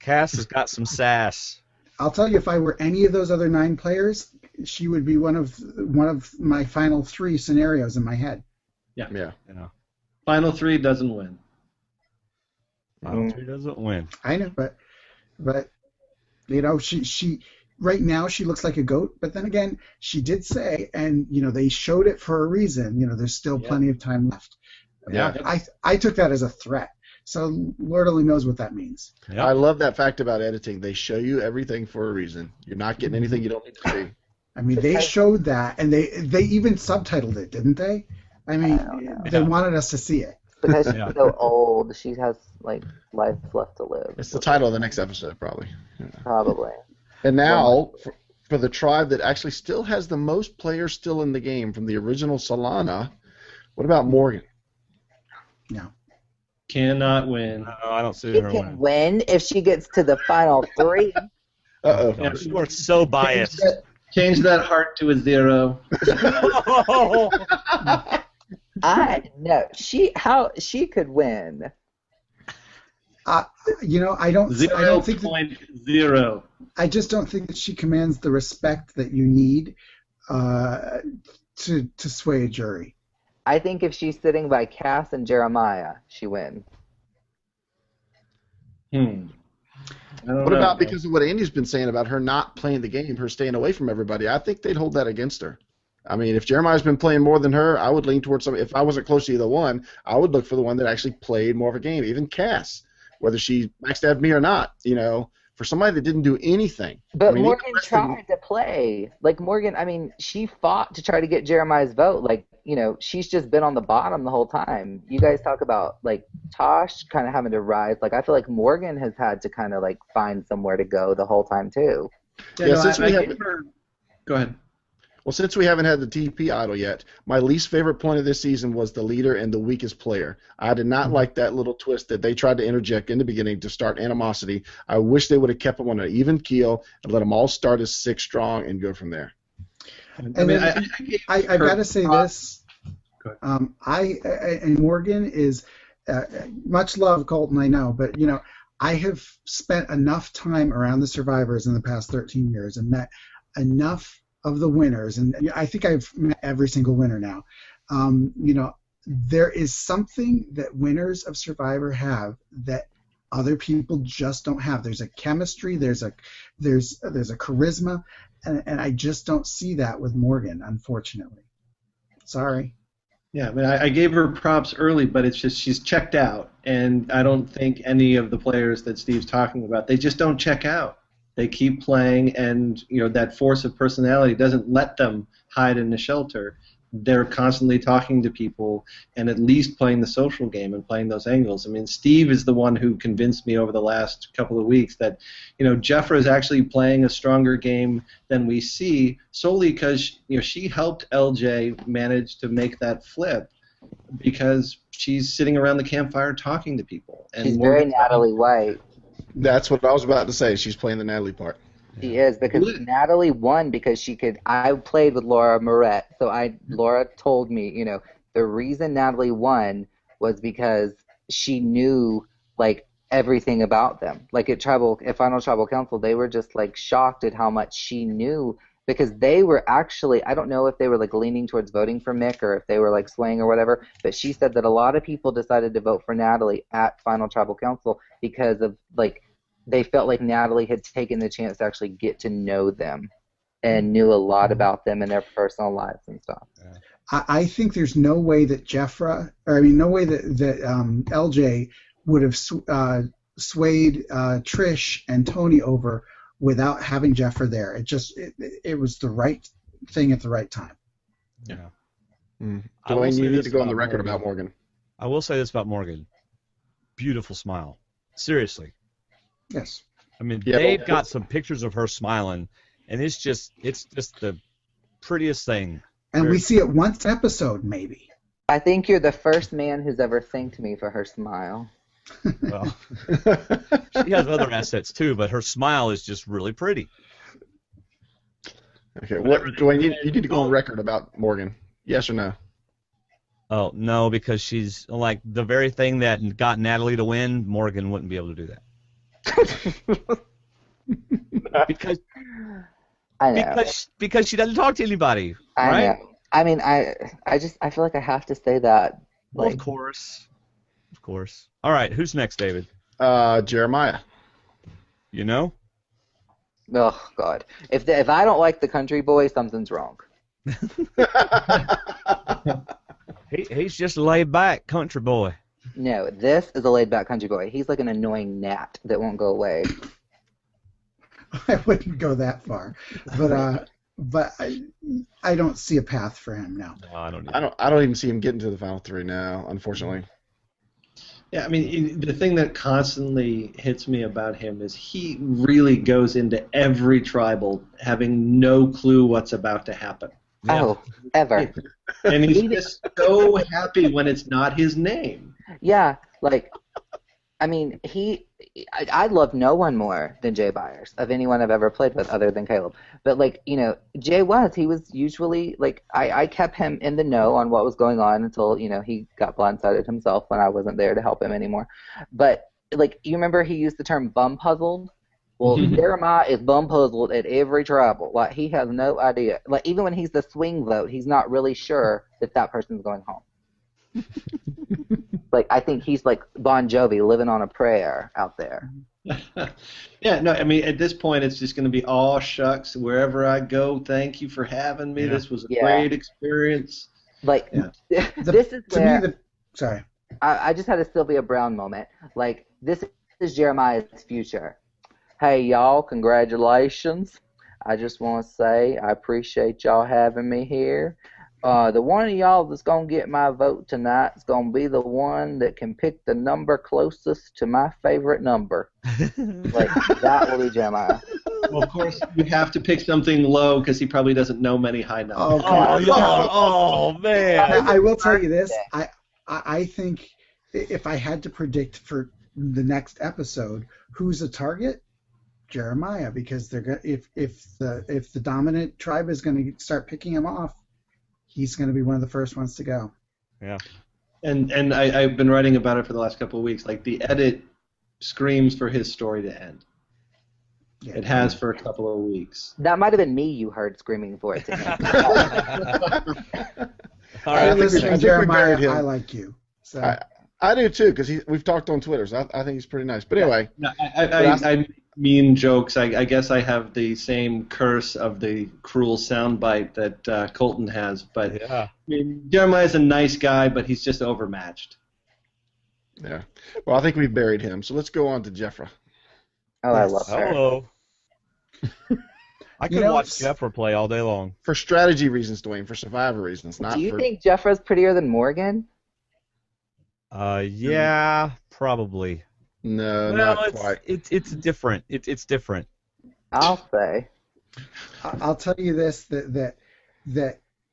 Cass has got some sass. I'll tell you, if I were any of those other 9 players, she would be one of my final 3 scenarios in my head. Yeah. Final 3 doesn't win. Final 3 doesn't win. I know, but she right now she looks like a goat, but then again, she did say, and they showed it for a reason. There's still plenty of time left. Yeah. I took that as a threat. So Lord only knows what that means. Yep. I love that fact about editing. They show you everything for a reason. You're not getting anything you don't need to see. I mean, they showed that, and they even subtitled it, didn't they? I mean, they wanted us to see it. Because she's so old, she has life left to live. It's the title of the next episode, probably. Yeah. Probably. And now, for the tribe that actually still has the most players still in the game from the original Solana, what about Morgan? No. Cannot win. No, I don't see She her can winning. win if she gets to the final 3. Uh-oh. Yeah. You are so biased. Change that heart to a 0. No, she could win. I don't think that, 0.0. I just don't think that she commands the respect that you need to sway a jury. I think if she's sitting by Cass and Jeremiah, she wins. I don't What know. about because of what Andy's been saying about her not playing the game, her staying away from everybody? I think they'd hold that against her. I mean, if Jeremiah's been playing more than her, I would lean towards some. If I wasn't close to either one, I would look for the one that actually played more of a game. Even Cass, whether she backstabbed me or not, for somebody that didn't do anything. But I mean, Morgan even the rest of them- tried to play. Like Morgan, I mean, she fought to try to get Jeremiah's vote. Like, she's just been on the bottom the whole time. You guys talk about like Tosh kind of having to rise. Like, I feel like Morgan has had to kind of like find somewhere to go the whole time too. Yeah, since we have- Go ahead. Well, since we haven't had the TP idol yet, my least favorite point of this season was the leader and the weakest player. I did not like that little twist that they tried to interject in the beginning to start animosity. I wish they would have kept them on an even keel and let them all start as 6 strong and go from there. And I mean, then I I've got to say this. Go ahead. And Morgan is much love, Colton. I know, but I have spent enough time around the survivors in the past 13 years and met enough of the winners, and I think I've met every single winner now. there is something that winners of Survivor have that other people just don't have. There's a chemistry, there's a charisma, and I just don't see that with Morgan, unfortunately. Sorry. Yeah, I mean, I gave her props early, but it's just she's checked out, and I don't think any of the players that Steve's talking about, they just don't check out. They keep playing, and that force of personality doesn't let them hide in the shelter. They're constantly talking to people and at least playing the social game and playing those angles. I mean, Steve is the one who convinced me over the last couple of weeks that, Jeffra is actually playing a stronger game than we see solely because, she helped LJ manage to make that flip because she's sitting around the campfire talking to people. And she's very Natalie White. That's what I was about to say. She's playing the Natalie part. She is, because Natalie won because she could. I played with Laura Moret, so Laura told me, the reason Natalie won was because she knew everything about them. Like at Final Tribal Council, they were just shocked at how much she knew, because they were actually, I don't know if they were leaning towards voting for Mick or if they were swaying or whatever, but she said that a lot of people decided to vote for Natalie at Final Tribal Council because of they felt like Natalie had taken the chance to actually get to know them and knew a lot about them and their personal lives and stuff. I think there's no way that no way that LJ would have swayed Trish and Tony over without having Jeffra there. It was the right thing at the right time. Yeah. Dwayne, you need to go on the record about Morgan. I will say this about Morgan. Beautiful smile. Seriously. Yes. I mean, they've got some pictures of her smiling, and it's just the prettiest thing. And we see it once episode, maybe. I think you're the first man who's ever thanked me for her smile. Well, she has other assets too, but her smile is just really pretty. Okay, Dwayne, you need to go on record about Morgan. Yes or no? Oh, no, because she's the very thing that got Natalie to win, Morgan wouldn't be able to do that. because she doesn't talk to anybody, right? I know. I mean, I feel like I have to say that. Well, of course. All right, who's next, David? Jeremiah. Oh God! If I don't like the country boy, something's wrong. He's just a laid back country boy. No, this is a laid-back country boy. He's like an annoying gnat that won't go away. I wouldn't go that far, but I don't see a path for him now. No, I don't. I don't even see him getting to the final three now, unfortunately. Yeah, I mean, the thing that constantly hits me about him is he really goes into every tribal having no clue what's about to happen. Oh, ever. And he's just so happy when it's not his name. Yeah, I mean, I love no one more than Jay Byers, of anyone I've ever played with other than Caleb. But, Jay he was usually, I kept him in the know on what was going on until, he got blindsided himself when I wasn't there to help him anymore. But, you remember he used the term bum puzzled? Well, Jeremiah is bum puzzled at every tribal. He has no idea. Even when he's the swing vote, he's not really sure that person's going home. I think he's Bon Jovi living on a prayer out there. Yeah, no, I mean, at this point, it's just going to be all shucks. Wherever I go, thank you for having me. Yeah. This was a great experience. This is where... Sorry. I just had a Sylvia Brown moment. This is Jeremiah's future. Hey, y'all, congratulations. I just want to say I appreciate y'all having me here. The one of y'all that's going to get my vote tonight is going to be the one that can pick the number closest to my favorite number. That will be Jeremiah. Well, of course, you have to pick something low because he probably doesn't know many high numbers. Oh, man. I will tell you this. I think if I had to predict for the next episode who's a target, Jeremiah, because they're if the dominant tribe is going to start picking him off, he's going to be one of the first ones to go. Yeah. And I've been writing about it for the last couple of weeks. The edit screams for his story to end. Yeah, it has for a couple of weeks. That might have been me you heard screaming for it to end. All right, listen, I think we Jeremiah, buried him. I like you. So I do too, because we've talked on Twitter. So I think he's pretty nice. But anyway, No, I mean jokes. I guess I have the same curse of the cruel soundbite that Colton has. But Yeah. I mean, Jeremiah's a nice guy, but he's just overmatched. yeah. Well, I think we buried him. So let's go on to Jeffra. Oh, I love her. Hello. I could know, watch Jeffra play all day long. For strategy reasons, Dwayne. For survivor reasons, not Do you for. think Jeffra's prettier than Morgan? Yeah, probably. No, Well, not quite. it's different. It's different. I'll say. I'll tell you this: that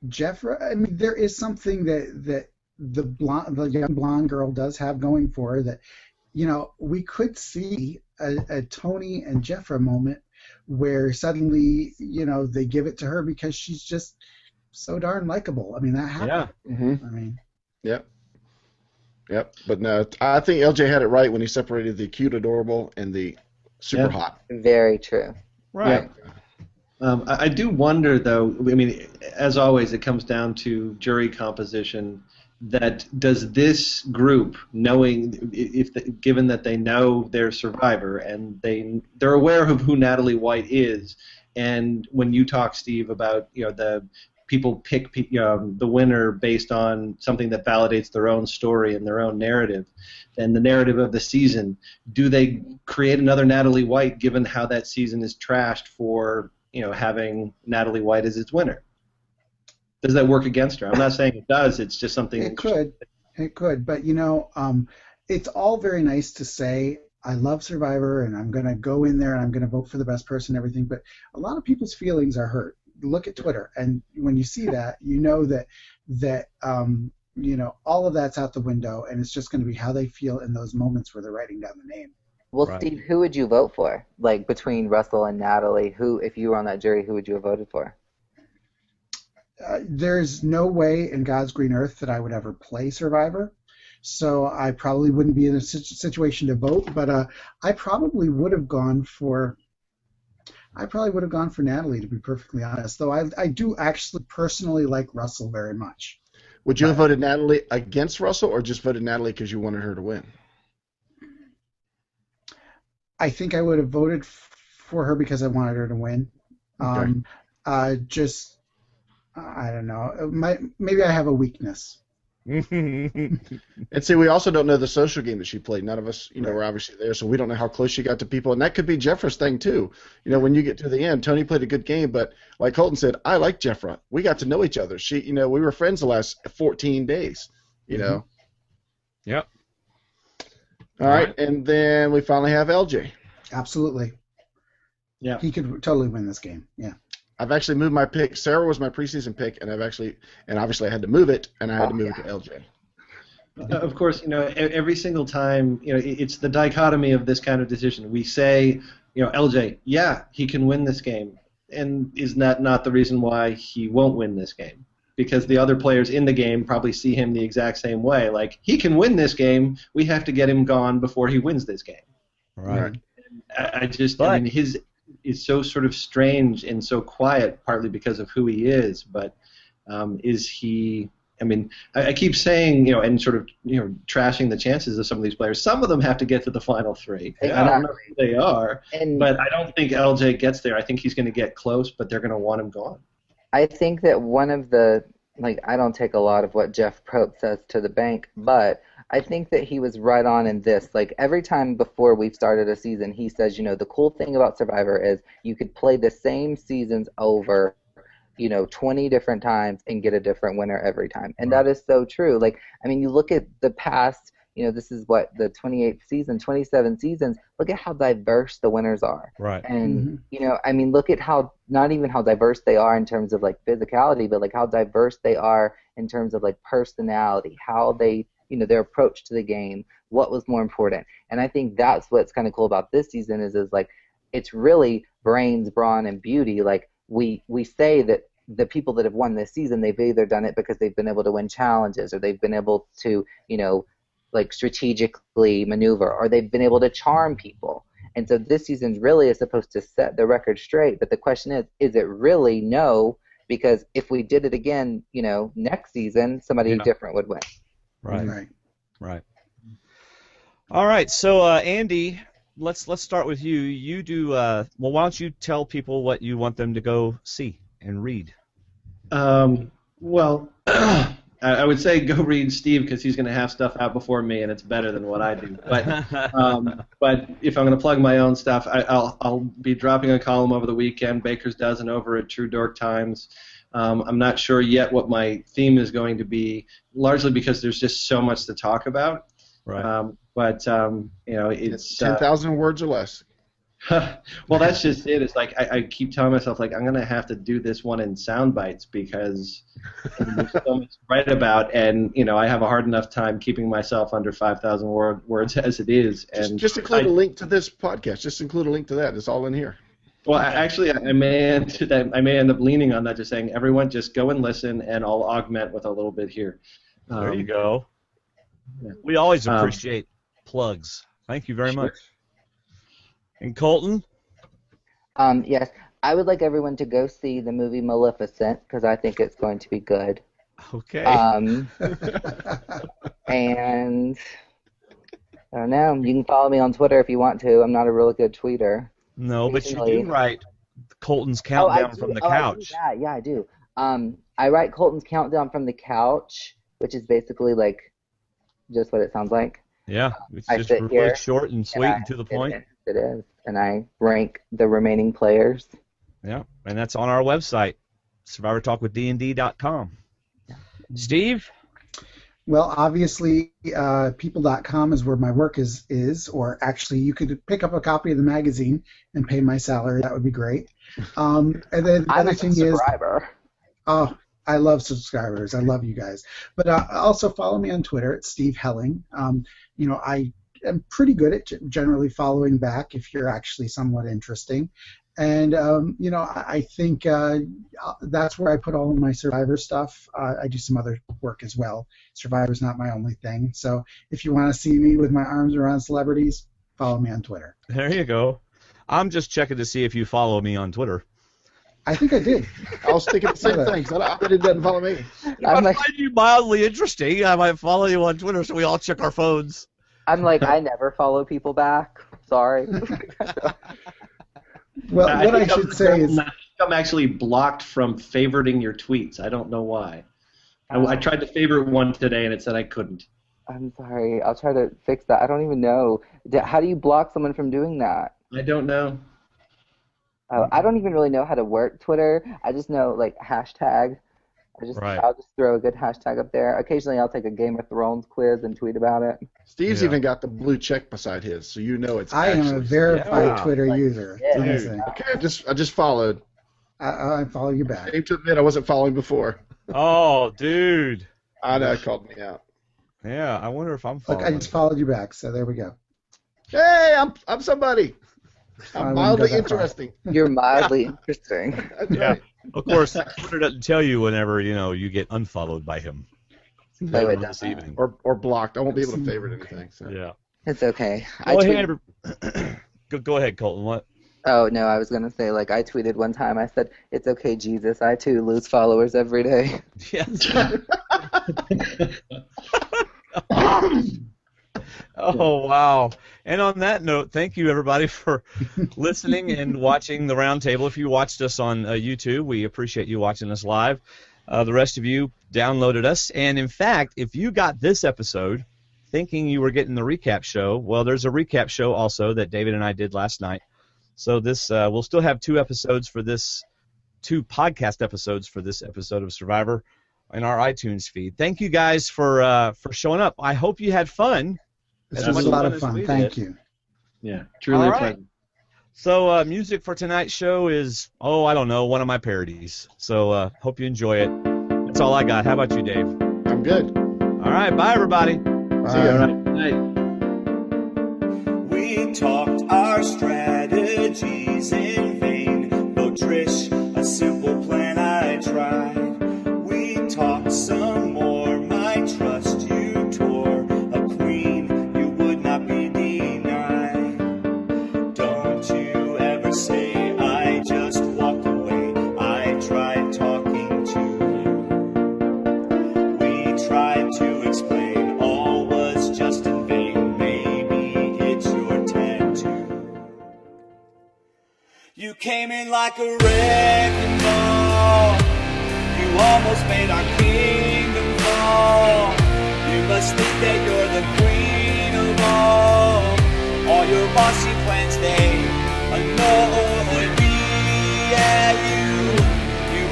Jeffra. I mean, there is something that the young blonde girl does have going for her. That we could see a Tony and Jeffra moment where suddenly they give it to her because she's just so darn likable. I mean, that happened. Yeah. Mm-hmm. I mean, Yep. But no, I think LJ had it right when he separated the cute, adorable, and the super hot. Very true. Right. I do wonder, though. I mean, as always, it comes down to jury composition. That does this group, knowing given that they know their survivor and they're aware of who Natalie White is, and when you talk, Steve, about the people pick the winner based on something that validates their own story and their own narrative, and the narrative of the season, do they create another Natalie White given how that season is trashed for having Natalie White as its winner? Does that work against her? I'm not saying it does. It's just something. It could. But it's all very nice to say I love Survivor and I'm going to go in there and I'm going to vote for the best person and everything. But a lot of people's feelings are hurt. Look at Twitter, and when you see that, that all of that's out the window, and it's just going to be how they feel in those moments where they're writing down the name. Well, Right. Steve, who would you vote for? Like between Russell and Natalie, if you were on that jury, who would you have voted for? There's no way in God's green earth that I would ever play Survivor, so I probably wouldn't be in a situation to vote. But I probably would have gone for Natalie, to be perfectly honest. Though I do actually personally like Russell very much. Would you have voted Natalie against Russell, or just voted Natalie because you wanted her to win? I think I would have voted for her because I wanted her to win. Okay. I don't know. Maybe I have a weakness. And see, we also don't know the social game that she played. None of us, were obviously there, so we don't know how close she got to people. And that could be Jeffra's thing too. When you get to the end, Tony played a good game, but like Colton said, I like Jeffra. We got to know each other. We were friends the last 14 days. Yep. All right, and then we finally have LJ. Absolutely. Yeah. He could totally win this game. Yeah. I've actually moved my pick. Sarah was my preseason pick, and obviously I had to move it, and I had to move it to LJ. Of course, every single time, it's the dichotomy of this kind of decision. We say, LJ, yeah, he can win this game, and is that not the reason why he won't win this game? Because the other players in the game probably see him the exact same way. Like, he can win this game, we have to get him gone before he wins this game. Right. His is so sort of strange and so quiet, partly because of who he is. But is he? I mean, I keep saying, and sort of, trashing the chances of some of these players. Some of them have to get to the final three. Yeah. I don't know who they are, And but I don't think LJ gets there. I think he's going to get close, but they're going to want him gone. I think that one of the, I don't take a lot of what Jeff Probst says to the bank, but I think that he was right on in this. Like, every time before we've started a season, he says, the cool thing about Survivor is you could play the same seasons over, 20 different times and get a different winner every time. And that is so true. You look at the past, this is what, the 28th season, 27 seasons, look at how diverse the winners are. Right. And, look at how, not even how diverse they are in terms of, physicality, but, how diverse they are in terms of, personality, how they, their approach to the game, what was more important. And I think that's what's kind of cool about this season is it's really brains, brawn, and beauty. We say that the people that have won this season, they've either done it because they've been able to win challenges, or they've been able to, strategically maneuver, or they've been able to charm people. And so this season really is supposed to set the record straight. But the question is it really? No, because if we did it again, next season, somebody different would win. Right. All right. So, Andy, let's start with you. You do well. Why don't you tell people what you want them to go see and read? Well, I would say go read Steve because he's going to have stuff out before me, and it's better than what I do. But if I'm going to plug my own stuff, I'll be dropping a column over the weekend, Baker's Dozen, over at True Dork Times. I'm not sure yet what my theme is going to be, largely because there's just so much to talk about. Right. It's 10,000 words or less. Well, that's just it. It's like I keep telling myself, like, I'm going to have to do this one in sound bites because there's so much to write about, and I have a hard enough time keeping myself under 5,000 words as it is. And just include a link to this podcast. Just include a link to that. It's all in here. Well, actually, I may end up leaning on that, just saying, everyone, just go and listen, and I'll augment with a little bit here. There you go. Yeah. We always appreciate plugs. Thank you very much. And Colton? Yes, I would like everyone to go see the movie Maleficent because I think it's going to be good. Okay. And I don't know. You can follow me on Twitter if you want to. I'm not a really good tweeter. No, but you do write Colton's Countdown from the Couch. Yeah, I do. I write Colton's Countdown from the Couch, which is basically like just what it sounds like. Yeah, it's just really short and sweet and to the point. It is. And I rank the remaining players. Yeah, and that's on our website, SurvivorTalkWithD&D.com. Steve? Well, obviously, people.com is where my work is, or actually you could pick up a copy of the magazine and pay my salary. That would be great. And then the other thing is, oh, I love subscribers. I love you guys. But also follow me on Twitter at Steve Helling. I am pretty good at generally following back if you're actually somewhat interesting. And, I think that's where I put all of my Survivor stuff. I do some other work as well. Survivor's not my only thing. So if you want to see me with my arms around celebrities, follow me on Twitter. There you go. I'm just checking to see if you follow me on Twitter. I think I did. I was thinking the same thing. I bet it doesn't follow me. I find you mildly interesting. I might follow you on Twitter so we all check our phones. I'm like, I never follow people back. Sorry. Well, what I should say is I'm actually blocked from favoriting your tweets. I don't know why. I tried to favorite one today, and it said I couldn't. I'm sorry. I'll try to fix that. I don't even know. How do you block someone from doing that? I don't know. I don't even really know how to work Twitter. I just know, like, hashtag. I'll just throw a good hashtag up there. Occasionally I'll take a Game of Thrones quiz and tweet about it. Steve's even got the blue check beside his, so you know it's I am a verified Twitter user. Okay, I just followed. I follow you back. I need to admit I wasn't following before. Oh, dude. I know, it called me out. Yeah, I wonder if I'm following. Look, I just followed you back, so there we go. Hey, I'm somebody. I'm mildly interesting. You're mildly interesting. Yeah. Right. Of course, Twitter doesn't tell you whenever you get unfollowed by him. No, it doesn't. Or blocked. I won't be able to favorite anything. So. Yeah. It's okay. Go ahead, Colton. What? Oh, no, I was going to say, like, I tweeted one time, I said, it's okay, Jesus, I too lose followers every day. Yes. Oh, wow. And on that note, thank you, everybody, for listening and watching the Roundtable. If you watched us on YouTube, we appreciate you watching us live. The rest of you downloaded us. And, in fact, if you got this episode thinking you were getting the recap show, well, there's a recap show also that David and I did last night. So this we'll still have two podcast episodes for this episode of Survivor in our iTunes feed. Thank you guys for showing up. I hope you had fun. This was a lot of fun. Thank you. Yeah, truly a pleasure. So music for tonight's show is, I don't know, one of my parodies. So hope you enjoy it. That's all I got. How about you, Dave? I'm good. All right, bye, everybody. Bye. See you. All right. Good night. We talked our strategies in vain. Though Trish, a simple plan I tried. We talked some more, my trust you tore. A queen you would not be denied. Don't you ever say I just walked away. I tried talking You came in like a wrecking ball. You almost made our kingdom fall. You must think that you're the queen of all. All your bossy plans, they annoy me. Yeah, you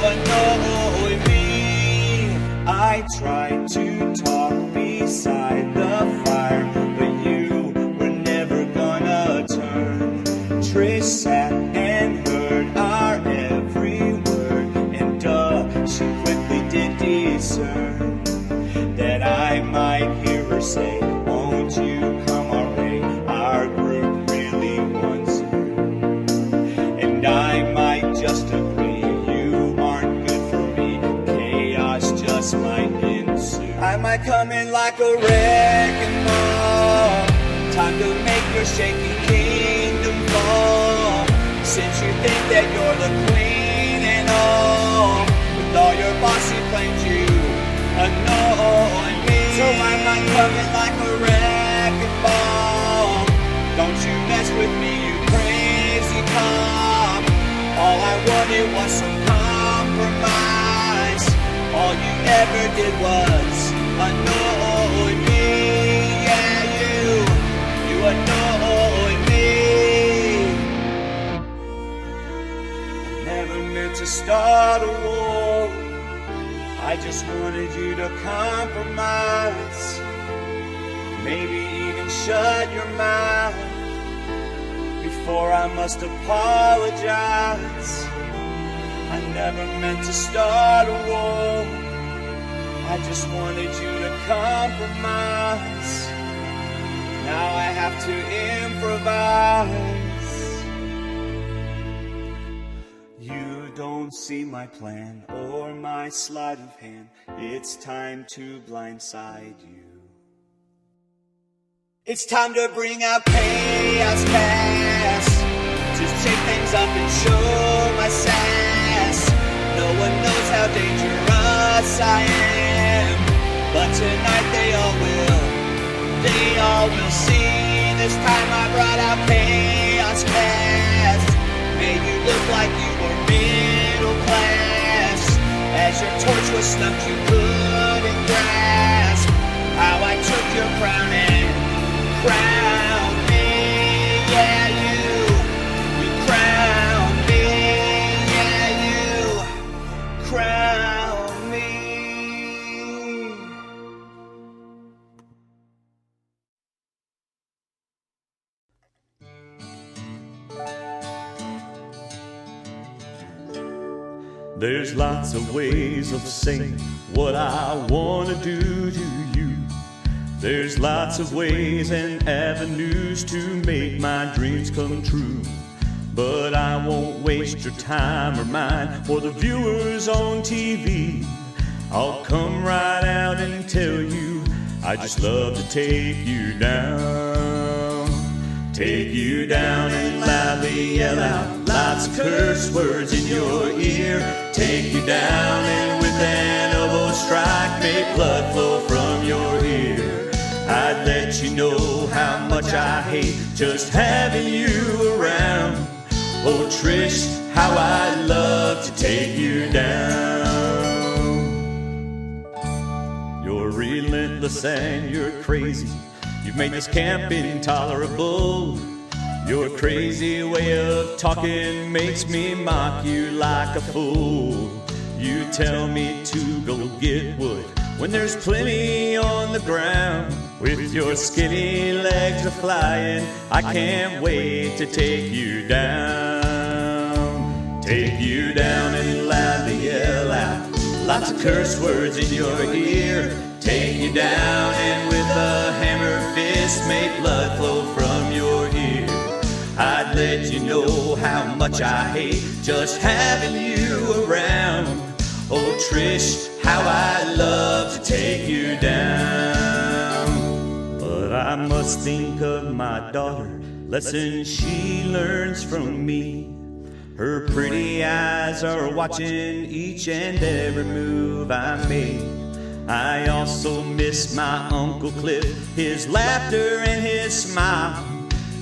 annoy me. I tried to talk beside the fire, but you were never gonna turn. Trish sat and heard our every word, and she quickly did discern that I might hear her say, won't you come our way? Our group really wants her. And I might just agree, you aren't good for me. Chaos just might ensue. I might come in like a wrecking ball. Time to make your shaky kingdom fall. Since you think that you're the queen and all, with all your bossy claims, you annoy me. So I might come in like a wrecking ball. Don't you mess with me, you crazy cop. All I wanted was some compromise. All you ever did was annoy me. Yeah, you annoy me. I never meant to start a war. I just wanted you to compromise. Maybe even shut your mouth before I must apologize. I never meant to start a war. I just wanted you to compromise. Now I have to improvise. You don't see my plan or my sleight of hand. It's time to blindside you. It's time to bring out chaos cast. Just shake things up and show my sass. No one knows how dangerous I am, but tonight they all will. They all will see. This time I brought out chaos cast. Made you look like you were middle class. As your torch was snuck, you couldn't grasp how I took your crown and crowned me. Yeah, you crowned me. Yeah, you crowned me. There's lots of ways of saying what I want to do to you. There's lots of ways and avenues to make my dreams come true. But I won't waste your time or mine or the viewers on TV. I'll come right out and tell you I just love to take you down. Take you down and loudly yell out lots of curse words in your ear. Take you down and with an elbow strike make blood flow from your ear. I'd let you know how much I hate just having you around. Oh Trish, how I'd love to take you down. You're relentless and you're crazy. You've made this camp intolerable. Your crazy way of talking makes me mock you like a fool. You tell me to go get wood when there's plenty on the ground. With your skinny legs a-flying, I can't wait to take you down. Take you down and loudly yell out lots of curse words in your ear. Take you down and with a hammer fist make blood flow from your ear. I'd let you know how much I hate just having you around. Oh Trish, how I'd love to take you down. But I must think of my daughter, lessons she learns from me. Her pretty eyes are watching each and every move I make. I also miss my Uncle Cliff, his laughter and his smile.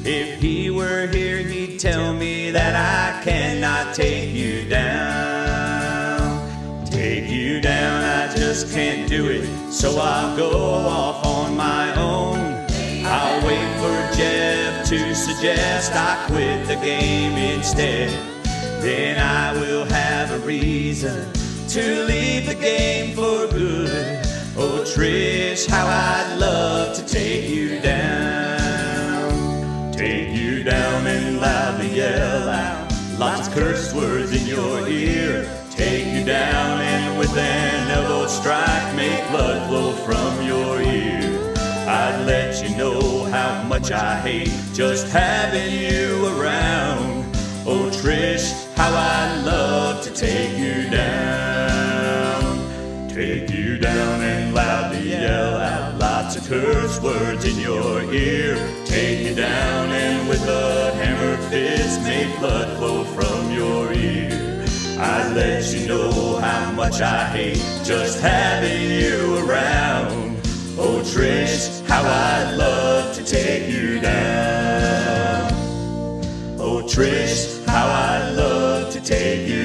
If he were here, he'd tell me that I cannot take you down. Take you down, I just can't do it, so I'll go off on my own. I'll wait for Jeff to suggest I quit the game instead. Then I will have a reason to leave the game for good. Oh, Trish, how I'd love to take you down. Take you down and loudly yell out lots of curse words in your ear. Take you down and with an elbow strike make blood flow from your ear. I'd let you know how much I hate just having you around. Oh, Trish, how I'd love to take you down. Take you down and loudly yell out lots of curse words in your ear. Take you down and with a hammer fist make blood flow from your ear. I'd let you know how much I hate just having you around. Oh, Trish, how I'd love to take you down. Oh, Trish, how I'd love to take you